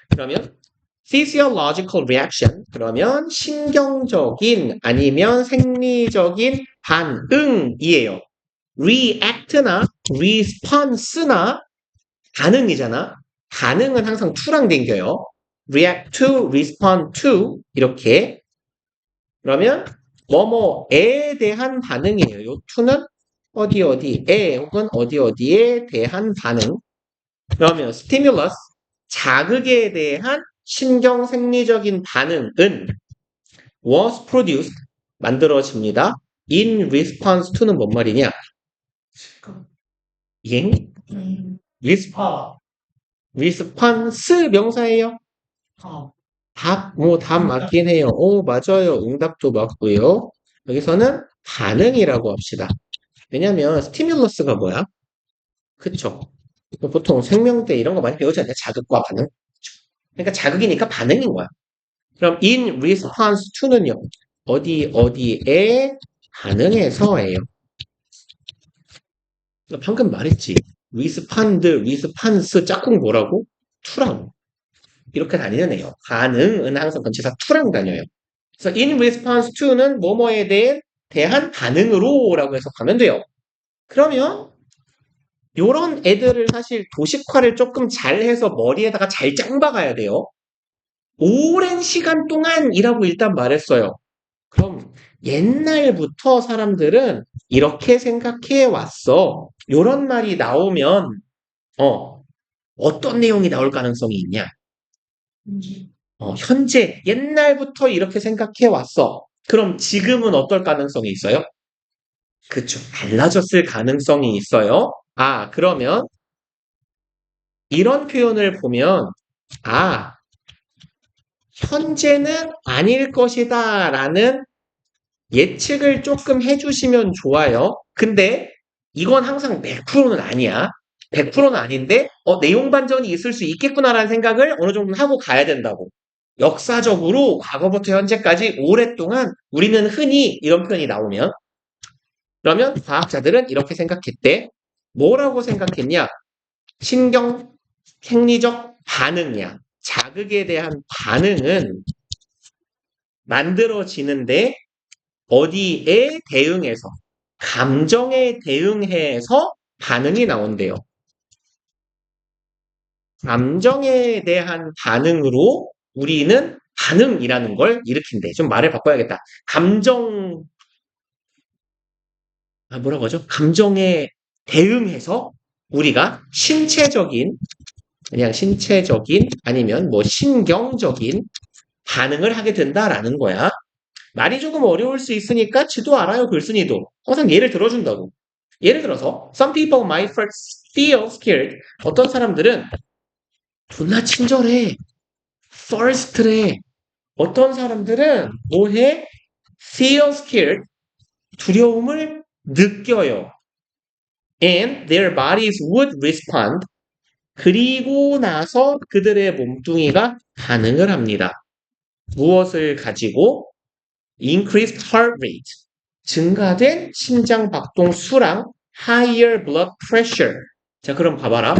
그러면 physiological reaction 그러면 신경적인 아니면 생리적인 반응이에요. react나 response나 반응이잖아. 반응은 항상 to랑 댕겨요. react to, respond to 이렇게 그러면 뭐뭐에 대한 반응이에요. 요 to는 어디에 혹은 어디에 대한 반응 그러면 stimulus 자극에 대한 신경 생리적인 반응은 was produced 만들어집니다. in response to는 뭔 말이냐? 시간, 예? lis, 파, response 명사예요. 파, 답 맞긴 해요. 오, 맞아요. 응답도 맞고요. 여기서는 반응이라고 합시다. 왜냐면 스티뮬러스가 뭐야? 그쵸? 보통 생명대 이런 거 많이 배우잖아요. 자극과 반응. 그러니까 자극이니까 반응인 거야. 그럼 in response to는요. 어디에 반응해서예요. 방금 말했지. respond, response 짝꿍 뭐라고? to라고. 이렇게 다니는 애요. 반응은 항상 전치사 to랑 다녀요. 그래서 in response to는 뭐뭐에 대한 반응으로라고 해서 가면 돼요. 그러면 요런 애들을 사실 도식화를 조금 잘해서 머리에다가 잘 짱박아야 돼요. 오랜 시간 동안이라고 일단 말했어요. 그럼 옛날부터 사람들은 이렇게 생각해 왔어. 요런 말이 나오면 어떤 내용이 나올 가능성이 있냐? 현재, 현재 옛날부터 이렇게 생각해 왔어. 그럼 지금은 어떨 가능성이 있어요? 그쵸. 달라졌을 가능성이 있어요. 그러면 이런 표현을 보면 아, 현재는 아닐 것이다 라는 예측을 조금 해주시면 좋아요. 근데 이건 항상 100%는 아니야. 100%는 아닌데 내용 반전이 있을 수 있겠구나라는 생각을 어느 정도는 하고 가야 된다고. 역사적으로 과거부터 현재까지 오랫동안 우리는 흔히 이런 표현이 나오면 그러면 과학자들은 이렇게 생각했대. 뭐라고 생각했냐? 신경 생리적 반응이야. 자극에 대한 반응은 만들어지는데 어디에 대응해서 감정에 대응해서 반응이 나온대요. 감정에 대한 반응으로 우리는 반응이라는 걸 일으킨대. 좀 말을 바꿔야겠다. 뭐라고 하죠? 감정에 대응해서 우리가 그냥 신체적인 아니면 뭐 신경적인 반응을 하게 된다라는 거야. 말이 조금 어려울 수 있으니까 지도 알아요, 글쓴이도. 항상 예를 들어준다고. 예를 들어서 some people might first feel scared. 어떤 사람들은 존나 친절해. first래. 어떤 사람들은 뭐해? feel scared. 두려움을 느껴요. and their bodies would respond. 그리고 나서 그들의 몸뚱이가 반응을 합니다. 무엇을 가지고? increased heart rate. 증가된 심장 박동 수랑 higher blood pressure. 자, 그럼 봐봐라.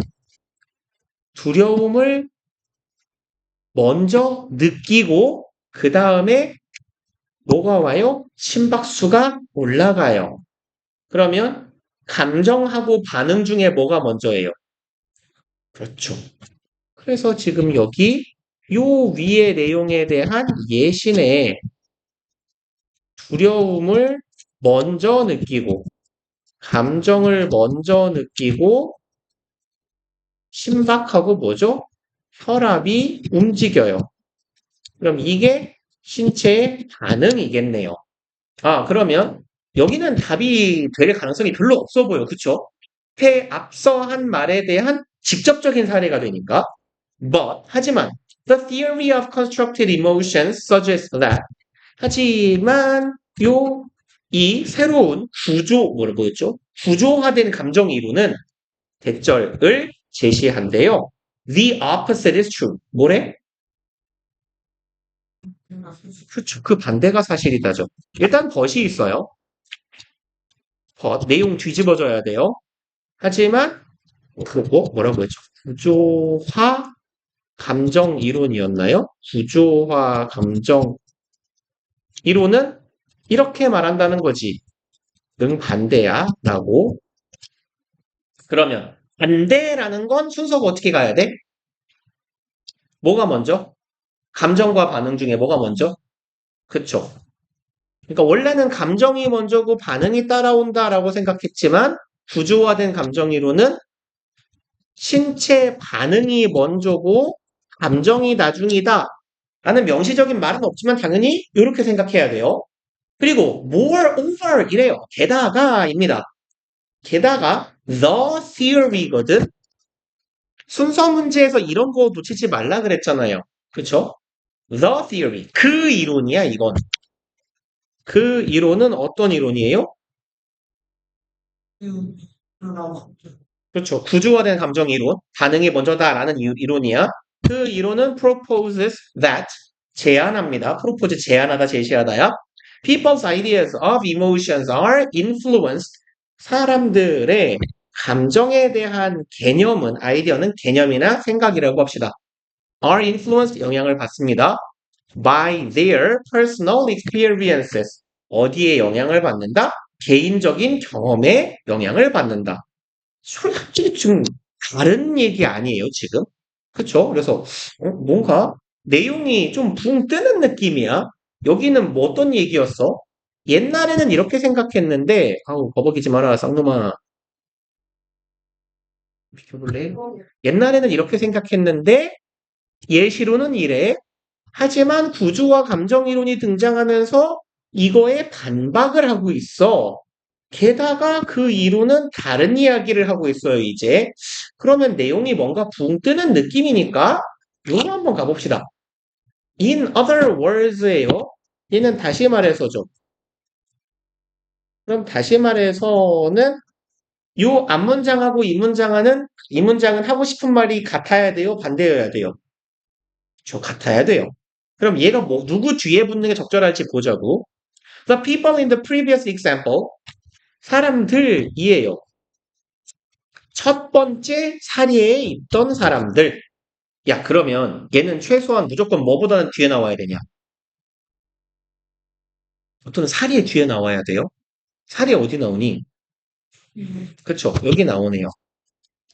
두려움을 먼저 느끼고 그 다음에 뭐가 와요? 심박수가 올라가요. 그러면 감정하고 반응 중에 뭐가 먼저예요? 그렇죠. 그래서 지금 여기 요 위의 내용에 대한 예시네. 두려움을 먼저 느끼고 감정을 먼저 느끼고 심박하고 뭐죠? 혈압이 움직여요. 그럼 이게 신체의 반응이겠네요. 아, 그러면 여기는 답이 될 가능성이 별로 없어 보여. 그쵸? 앞서 한 말에 대한 직접적인 사례가 되니까. 하지만, the theory of constructed emotions suggests that. 하지만, 이 새로운 뭐였죠? 구조화된 감정 이론은 대절을 제시한대요. The opposite is true. 뭐래? 그렇죠. 그 반대가 사실이다죠. 일단 벗이 있어요. 내용 뒤집어져야 돼요. 하지만 뭐라고 했죠? 구조화 감정 이론이었나요? 구조화 감정 이론은 이렇게 말한다는 거지. 응, 반대야. 라고. 그러면 반대라는 건 순서가 어떻게 가야 돼? 뭐가 먼저? 감정과 반응 중에 뭐가 먼저? 그쵸. 그러니까 원래는 감정이 먼저고 반응이 따라온다라고 생각했지만 구조화된 감정 이론은 신체 반응이 먼저고 감정이 나중이다 라는 명시적인 말은 없지만 당연히 이렇게 생각해야 돼요. 그리고 moreover 이래요. 게다가입니다. 게다가 the theory거든. 순서 문제에서 이런 거 놓치지 말라 그랬잖아요. 그쵸? The theory. 그 이론이야, 이건. 그 이론은 어떤 이론이에요? 그렇죠. 구조화된 감정 이론. 반응이 먼저다라는 이론이야. 그 이론은 proposes that. 제안합니다. propose 제안하다, 제시하다야. People's ideas of emotions are influenced. 사람들의 감정에 대한 아이디어는 개념이나 생각이라고 합시다. are influenced, 영향을 받습니다. by their personal experiences. 어디에 영향을 받는다? 개인적인 경험에 영향을 받는다. 솔직히 좀 다른 얘기 아니에요, 지금? 그쵸? 그래서 뭔가 내용이 좀 붕 뜨는 느낌이야. 여기는 뭐 어떤 얘기였어? 옛날에는 이렇게 생각했는데, 아우, 버벅이지 마라, 쌍놈아. 비켜볼래? 옛날에는 이렇게 생각했는데, 예시로는 이래. 하지만 구조와 감정 이론이 등장하면서 이거에 반박을 하고 있어. 게다가 그 이론은 다른 이야기를 하고 있어요, 이제. 그러면 내용이 뭔가 붕 뜨는 느낌이니까, 요거 한번 가봅시다. In other words예요. 얘는 다시 말해서죠. 그럼 다시 말해서는 요 앞문장하고 이 문장은 하고 싶은 말이 같아야 돼요? 반대여야 돼요? 같아야 돼요. 그럼 얘가 누구 뒤에 붙는 게 적절할지 보자고. The people in the previous example, 사람들이에요. 첫 번째 사례에 있던 사람들. 야, 그러면 얘는 최소한 무조건 뭐보다는 뒤에 나와야 되냐? 보통 사례 뒤에 나와야 돼요. 사례 어디 나오니? 그쵸, 여기 나오네요.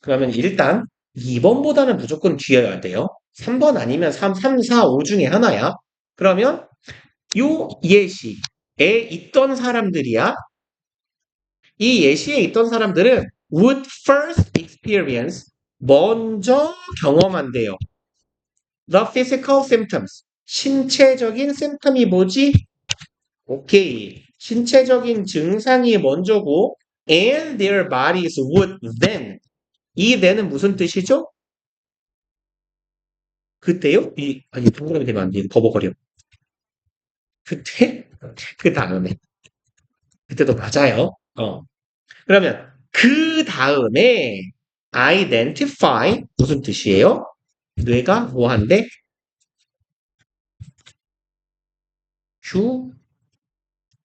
그러면 일단 2번보다는 무조건 뒤여야 돼요. 3번 아니면 3, 4, 5 중에 하나야. 그러면 요 예시에 있던 사람들이야. 이 예시에 있던 사람들은 would first experience 먼저 경험한대요. The physical symptoms. 신체적인 symptom이 뭐지? 오케이. 신체적인 증상이 먼저고 and their bodies would then. 이 then은 무슨 뜻이죠? 그때요? 아니 동그라미 되면 안 돼. 버벅거려. 그때? 그 다음에. 그때도 맞아요. 그러면 그 다음에 identify 무슨 뜻이에요? 뇌가 뭐한데?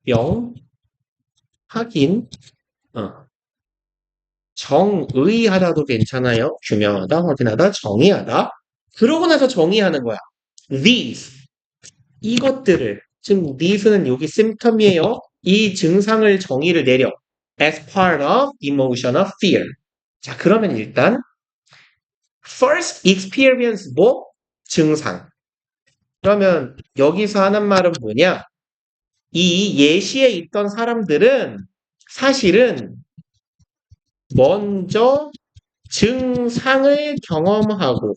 규명 확인 정의하다도 괜찮아요. 규명하다, 확인하다, 정의하다. 그러고 나서 정의하는 거야. These 이것들을 지금 these는 여기 symptom이에요. 이 증상을 정의를 내려. As part of emotion of fear. 자, 그러면 일단 first experience 뭐? 증상. 그러면 여기서 하는 말은 뭐냐? 이 예시에 있던 사람들은 사실은 먼저 증상을 경험하고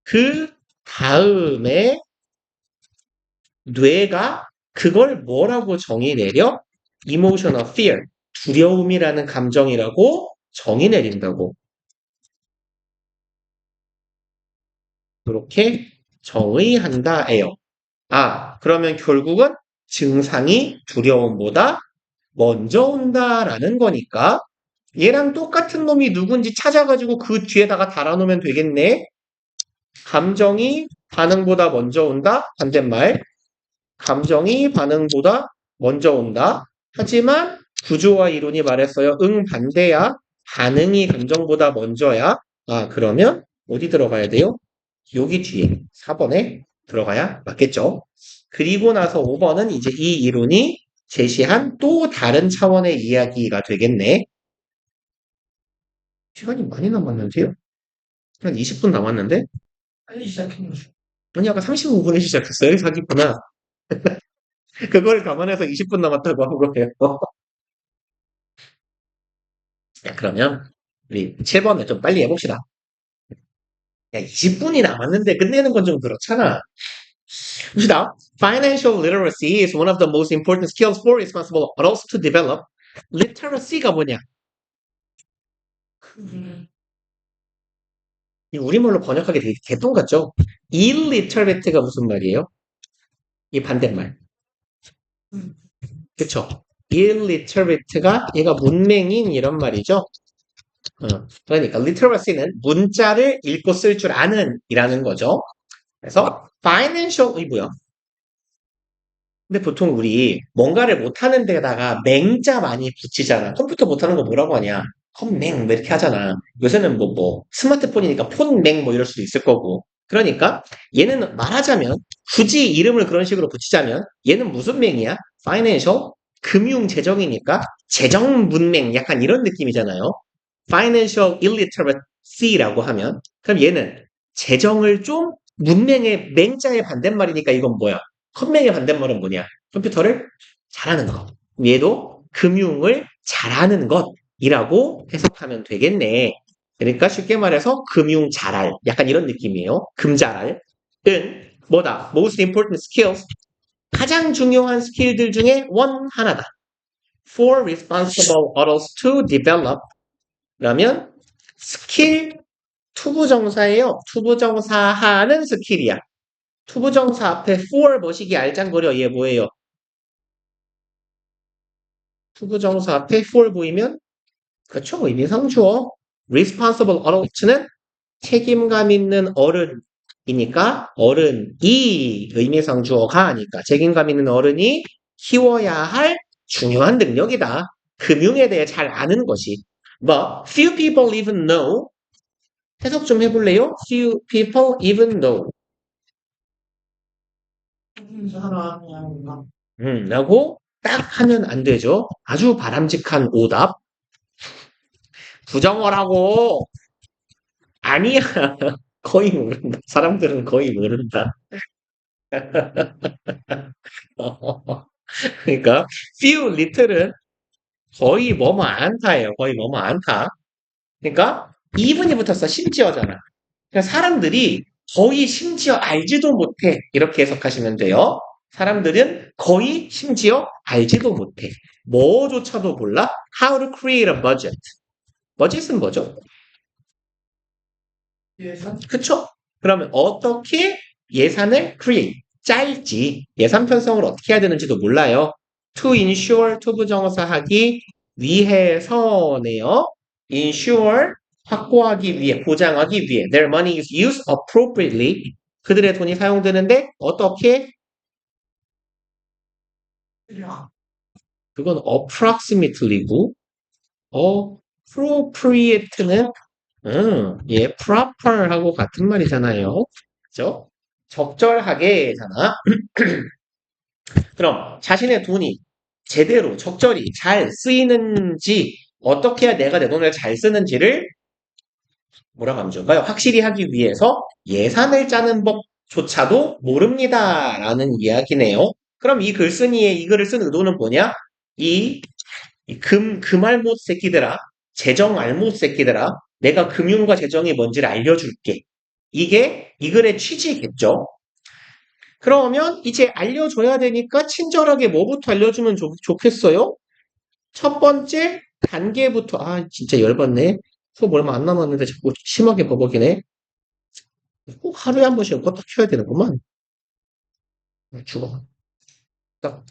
그 다음에 뇌가 그걸 뭐라고 정의 내려? emotion of fear. 두려움이라는 감정이라고 정의 내린다고. 그렇게 정의한다예요. 그러면 결국은 증상이 두려움보다 먼저 온다라는 거니까 얘랑 똑같은 놈이 누군지 찾아가지고 그 뒤에다가 달아놓으면 되겠네. 감정이 반응보다 먼저 온다? 반대말. 감정이 반응보다 먼저 온다. 하지만 구조와 이론이 말했어요. 반대야. 반응이 감정보다 먼저야. 그러면 어디 들어가야 돼요? 여기 뒤에 4번에 들어가야 맞겠죠. 그리고 나서 5번은 이제 이 이론이 제시한 또 다른 차원의 이야기가 되겠네. 시간이 많이 남았는데요? 한 20분 남았는데? 빨리 시작해보죠. 아니, 아까 35분에 시작했어요. 사기구나. 그걸 감안해서 20분 남았다고 한 거예요. 자, 그러면 우리 7번을 좀 빨리 해봅시다. 야, 20분이 남았는데 끝내는 건 좀 그렇잖아. 봅시다. Financial literacy is one of the most important skills for responsible adults to develop. literacy가 뭐냐? 그, 이 우리말로 번역하기 되게 개똥 같죠? illiterate가 무슨 말이에요? 이 반대말. 음, 그쵸? illiterate가 얘가 문맹인 이런 말이죠? 그러니까 literacy는 문자를 읽고 쓸 줄 아는 이라는 거죠. 그래서 financial이 뭐야? 근데 보통 우리 뭔가를 못하는 데다가 맹자 많이 붙이잖아. 컴퓨터 못하는 거 뭐라고 하냐? 컴맹 뭐 이렇게 하잖아. 요새는 뭐 스마트폰이니까 폰맹 뭐 이럴 수도 있을 거고. 그러니까 얘는 말하자면 굳이 이름을 그런 식으로 붙이자면 얘는 무슨 맹이야? financial 금융 재정이니까 재정 문맹 약간 이런 느낌이잖아요. financial illiteracy라고 하면 그럼 얘는 재정을 좀 문맹의 맹자의 반대말이니까 이건 뭐야? 컴맹의 반대말은 뭐냐? 컴퓨터를 잘하는 것. 얘도 금융을 잘하는 것이라고 해석하면 되겠네. 그러니까 쉽게 말해서 금융 잘할 약간 이런 느낌이에요. 금잘할 은 뭐다? Most important skills 가장 중요한 스킬들 중에 하나다. For responsible adults to develop 라면 스킬 투부정사예요. 투부정사 하는 스킬이야. 투부정사 앞에 for 뭐시기 알짱거려 얘 뭐예요? 투부정사 앞에 for 보이면 그렇죠. 의미상 주어. responsible adult는 책임감 있는 어른이니까 어른이 의미상 주어가 하니까 책임감 있는 어른이 키워야 할 중요한 능력이다. 금융에 대해 잘 아는 것이. But few people even know 해석 좀 해볼래요? Few people even know. 사람이야. 라고 딱 하면 안 되죠. 아주 바람직한 오답. 부정어라고. 아니야. 거의 모른다. 사람들은 거의 모른다. 그러니까 few, little은 거의 뭐뭐 않다예요. 거의 뭐뭐 않다. 그러니까 even이 붙었어. 심지어잖아. 그러니까 사람들이 거의 심지어 알지도 못해. 이렇게 해석하시면 돼요. 사람들은 거의 심지어 알지도 못해. 뭐조차도 몰라? How to create a budget. budget은 뭐죠? 예산? 그쵸? 그러면 어떻게 예산을 create, 짤지, 예산 편성을 어떻게 해야 되는지도 몰라요. to ensure, to 부정어사 하기 위해서네요. ensure, 확보하기 위해, 보장하기 위해. Their money is used appropriately. 그들의 돈이 사용되는데 어떻게? 야, 그건 approximately고 appropriate는 예, proper하고 같은 말이잖아요. 그죠? 적절하게잖아. 그럼 자신의 돈이 제대로 적절히 잘 쓰이는지 어떻게 해야 내가 내 돈을 잘 쓰는지를 뭐라고 하면 좋을까요? 확실히 하기 위해서 예산을 짜는 법조차도 모릅니다라는 이야기네요. 그럼 이 글쓴이의 이 글을 쓴 의도는 뭐냐? 이 금알못 새끼들아, 재정 알못 새끼들아, 내가 금융과 재정이 뭔지를 알려줄게. 이게 이 글의 취지겠죠? 그러면 이제 알려줘야 되니까 친절하게 뭐부터 알려주면 좋겠어요? 첫 번째 단계부터, 아, 진짜 열받네. 수업 얼마 안 남았는데 자꾸 심하게 버벅이네. 꼭 하루에 한 번씩 껐다 켜야 되는구만. 죽어. 딱,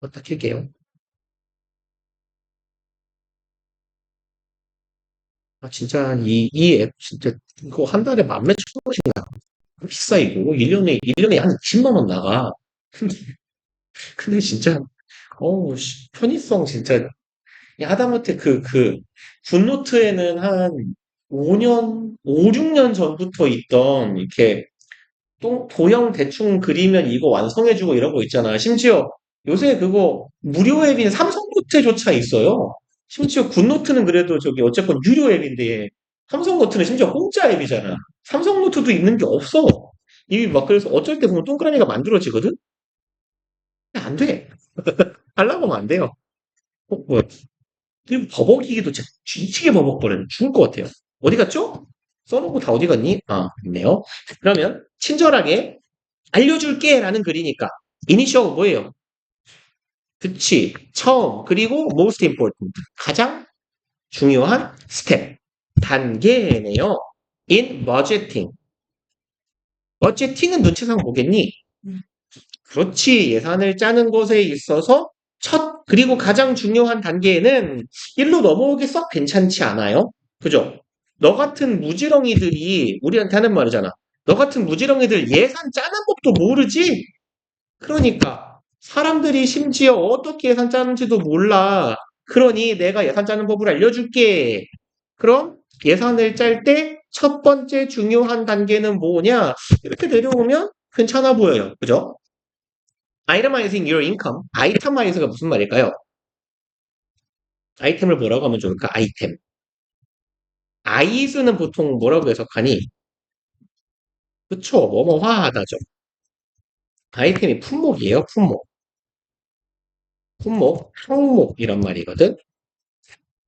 껐다 킬게요. 아, 진짜, 이 앱, 진짜, 이거 한 달에 만 몇천 원씩 비싸, 이거. 1년에 한 20만 원 나가. 근데 진짜, 편의성 진짜, 하다못해 굿노트에는 한 5년, 5, 6년 전부터 있던, 이렇게, 도형 대충 그리면 이거 완성해주고 이런 거 있잖아. 심지어 요새 그거 무료 앱인 삼성노트조차 있어요. 심지어 굿노트는 그래도 저기 어쨌건 유료 앱인데, 삼성노트는 심지어 공짜 앱이잖아. 삼성노트도 있는 게 없어. 이 막 그래서 어쩔 때 보면 동그라미가 만들어지거든? 안 돼. 하려고 하면 안 돼요. 뭐야. 이 버벅이기도 진짜 뒤지게 버벅거려. 죽을 것 같아요. 어디 갔죠? 써놓은 거 다 어디 갔니? 아, 있네요. 그러면 친절하게 알려줄게 라는 글이니까 이니셜 뭐예요? 그치. 처음. 그리고 most important. 가장 중요한 스텝. 단계네요. in budgeting. budgeting은 눈치상 보겠니? 음, 그렇지. 예산을 짜는 것에 있어서 그리고 가장 중요한 단계에는 일로 넘어오기 썩 괜찮지 않아요? 그죠? 너 같은 무지렁이들이 우리한테 하는 말이잖아. 너 같은 무지렁이들 예산 짜는 법도 모르지? 그러니까 사람들이 심지어 어떻게 예산 짜는지도 몰라. 그러니 내가 예산 짜는 법을 알려줄게. 그럼 예산을 짤 때 첫 번째 중요한 단계는 뭐냐? 이렇게 내려오면 괜찮아 보여요. 그죠? Itemizing your income. itemize가 무슨 말일까요? 아이템을 뭐라고 하면 좋을까? 아이템. ice는 보통 뭐라고 해석하니? 그쵸? 뭐뭐화하다죠. 아이템이 품목이에요. 품목. 품목, 항목 이런 말이거든.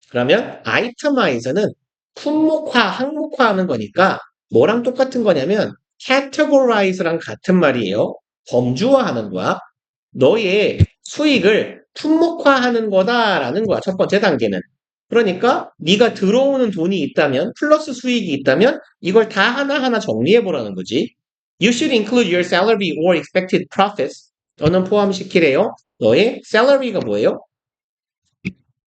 그러면 아이터마이저는 품목화, 항목화하는 거니까 뭐랑 똑같은 거냐면 categorize랑 같은 말이에요. 범주화하는 거야. 너의 수익을 품목화하는 거다라는 거야. 첫 번째 단계는. 그러니까 네가 들어오는 돈이 있다면 플러스 수익이 있다면 이걸 다 하나하나 정리해 보라는 거지. You should include your salary or expected profits. 너는 포함시키래요. 너의 salary가 뭐예요?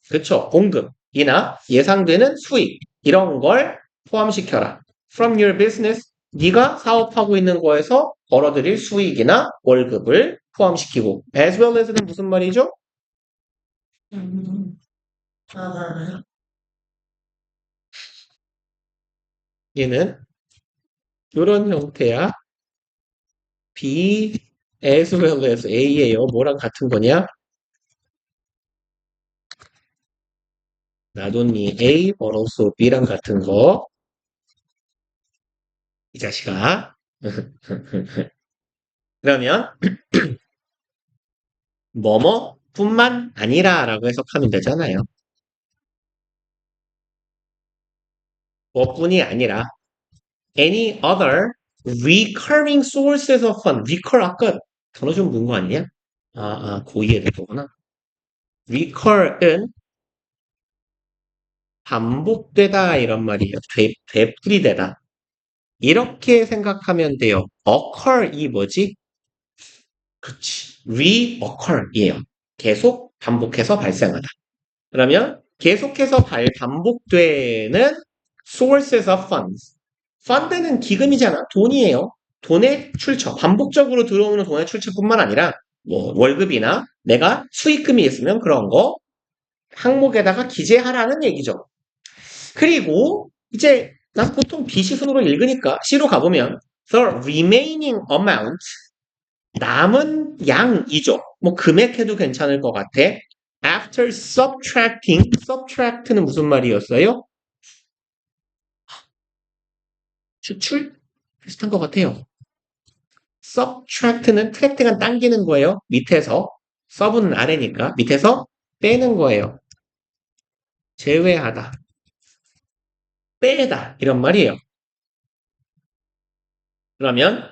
그쵸. 공급이나 예상되는 수익 이런 걸 포함시켜라. From your business, 네가 사업하고 있는 거에서 벌어들일 수익이나 월급을 포함시키고 as well as는 무슨 말이죠? 음, 아, 얘는 이런 형태야. B as well as A예요. 뭐랑 같은 거냐? not only A, but also B랑 같은 거. 이 자식아. 그러면 뭐뭐뿐만 아니라라고 해석하면 되잖아요. 뭐뿐이 아니라 any other recurring sources of fun. recur 아까 단어 좀 본 거 아니냐? 고의에 된 거구나. recur은 반복되다 이런 말이에요. 되풀이되다. 이렇게 생각하면 돼요. occur 이 뭐지? 그렇지. reoccur이에요. 계속 반복해서 발생하다. 그러면 계속해서 반복되는 sources of funds. fund는 기금이잖아. 돈이에요. 돈의 출처. 반복적으로 들어오는 돈의 출처뿐만 아니라 뭐 월급이나 내가 수익금이 있으면 그런 거 항목에다가 기재하라는 얘기죠. 그리고 이제 난 보통 비시순으로 읽으니까 C로 가보면 the remaining amount 남은 양이죠. 뭐 금액 해도 괜찮을 것 같아. After subtracting, subtract는 무슨 말이었어요? 추출? 비슷한 것 같아요. subtract는 트랙트가 당기는 거예요. 밑에서. sub은 아래니까 밑에서 빼는 거예요. 제외하다. 빼다. 이런 말이에요. 그러면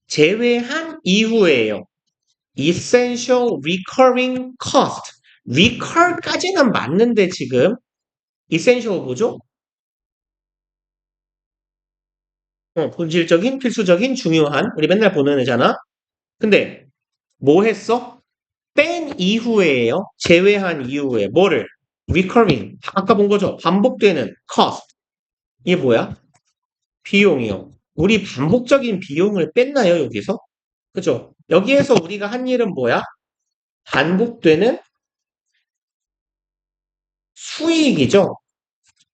제외한 이후에요. essential recurring cost. recur까지는 맞는데 지금 essential 뭐죠? 본질적인, 필수적인, 중요한. 우리 맨날 보는 애잖아. 근데 뭐 했어? 뺀 이후에요. 제외한 이후에 뭐를? recurring. 아까 본 거죠. 반복되는 cost. 이게 뭐야? 비용이요. 우리 반복적인 비용을 뺐나요, 여기서? 그죠? 여기에서 우리가 한 일은 뭐야? 반복되는 수익이죠.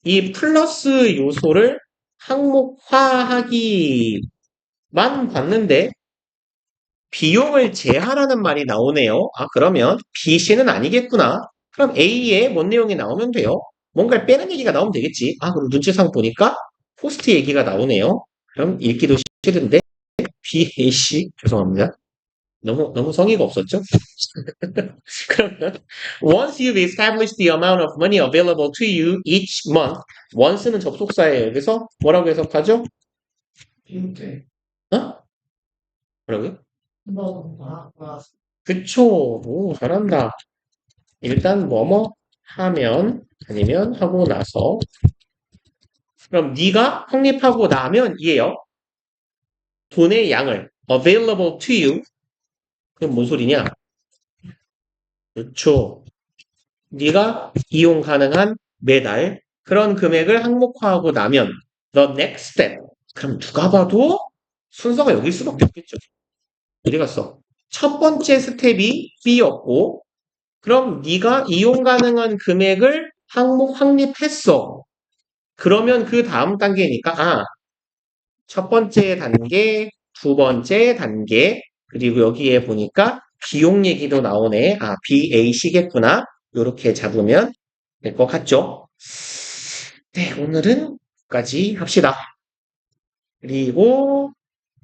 이 플러스 요소를 항목화하기만 봤는데 비용을 제하라는 말이 나오네요. 그러면 BC는 아니겠구나. 그럼 A에 뭔 내용이 나오면 돼요? 뭔가를 빼는 얘기가 나오면 되겠지. 그럼 눈치상 보니까 코스트 얘기가 나오네요. 그럼 읽기도 싫은데 BAC 죄송합니다. 너무 성의가 없었죠? 그러면 once you've established the amount of money available to you each month, once는 접속사예요. 여기서 뭐라고 해석하죠? 이렇게 어? 뭐라고요? 한번 그쵸. 오, 잘한다. 일단 뭐뭐 하면 아니면 하고 나서 그럼 네가 확립하고 나면 이에요. 돈의 양을 available to you 그럼 뭔 소리냐? 그렇죠. 네가 이용 가능한 매달 그런 금액을 항목화하고 나면 the next step 그럼 누가 봐도 순서가 여길 수밖에 없겠죠. 어디 갔어? 첫 번째 스텝이 B였고 그럼 네가 이용 가능한 금액을 항목 확립했어. 그러면 그 다음 단계니까 첫 번째 단계, 두 번째 단계 그리고 여기에 보니까 비용 얘기도 나오네. BAC겠구나. 이렇게 잡으면 될 것 같죠? 네, 오늘은 여기까지 합시다. 그리고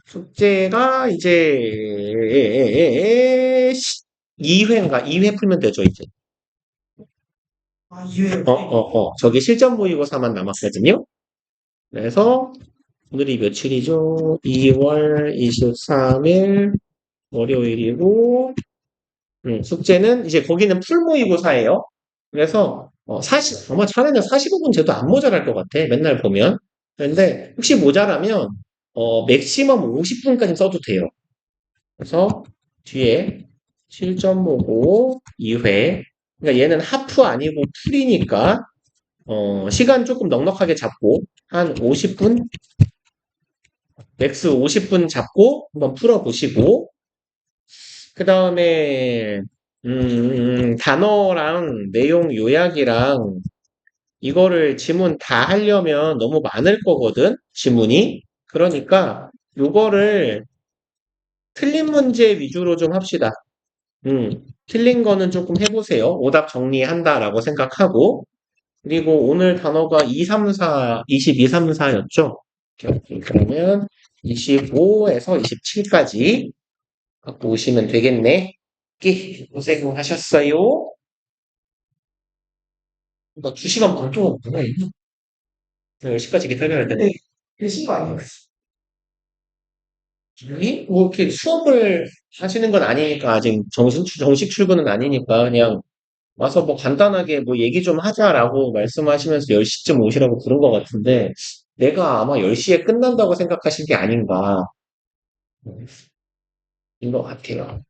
숙제가 이제 2회인가? 2회 풀면 되죠, 이제. 이외에 저기 실전 모의고사만 남았거든요. 그래서 오늘이 며칠이죠? 2월 23일 월요일이고 숙제는 이제 거기는 풀 모의고사예요. 그래서 아마 차례는 45분 제도 안 모자랄 것 같아. 맨날 보면. 그런데 혹시 모자라면 맥시멈 50분까지 써도 돼요. 그래서 뒤에 실전 모고 2회. 그러니까 얘는 하프 아니고 풀이니까 시간 조금 넉넉하게 잡고 한 50분, 맥스 50분 잡고 한번 풀어보시고 그 다음에 단어랑 내용 요약이랑 이거를 지문 다 하려면 너무 많을 거거든, 지문이. 그러니까 요거를 틀린 문제 위주로 좀 합시다. 틀린 거는 조금 해보세요. 오답 정리한다라고 생각하고 그리고 오늘 단어가 2, 3, 4, 22, 3, 4였죠? 그러면 25에서 27까지 갖고 오시면 되겠네. 고생하셨어요. 나 2시간 반 동안 뭐야, 이거? 10시까지 기다려야 되네. 되신 거 아니에요? 아니, 뭐, 이렇게 수업을 하시는 건 아니니까, 아직 정식 출근은 아니니까, 그냥 와서 뭐 간단하게 뭐 얘기 좀 하자라고 말씀하시면서 10시쯤 오시라고 부른 것 같은데, 내가 아마 10시에 끝난다고 생각하신 게 아닌가, 인 것 같아요.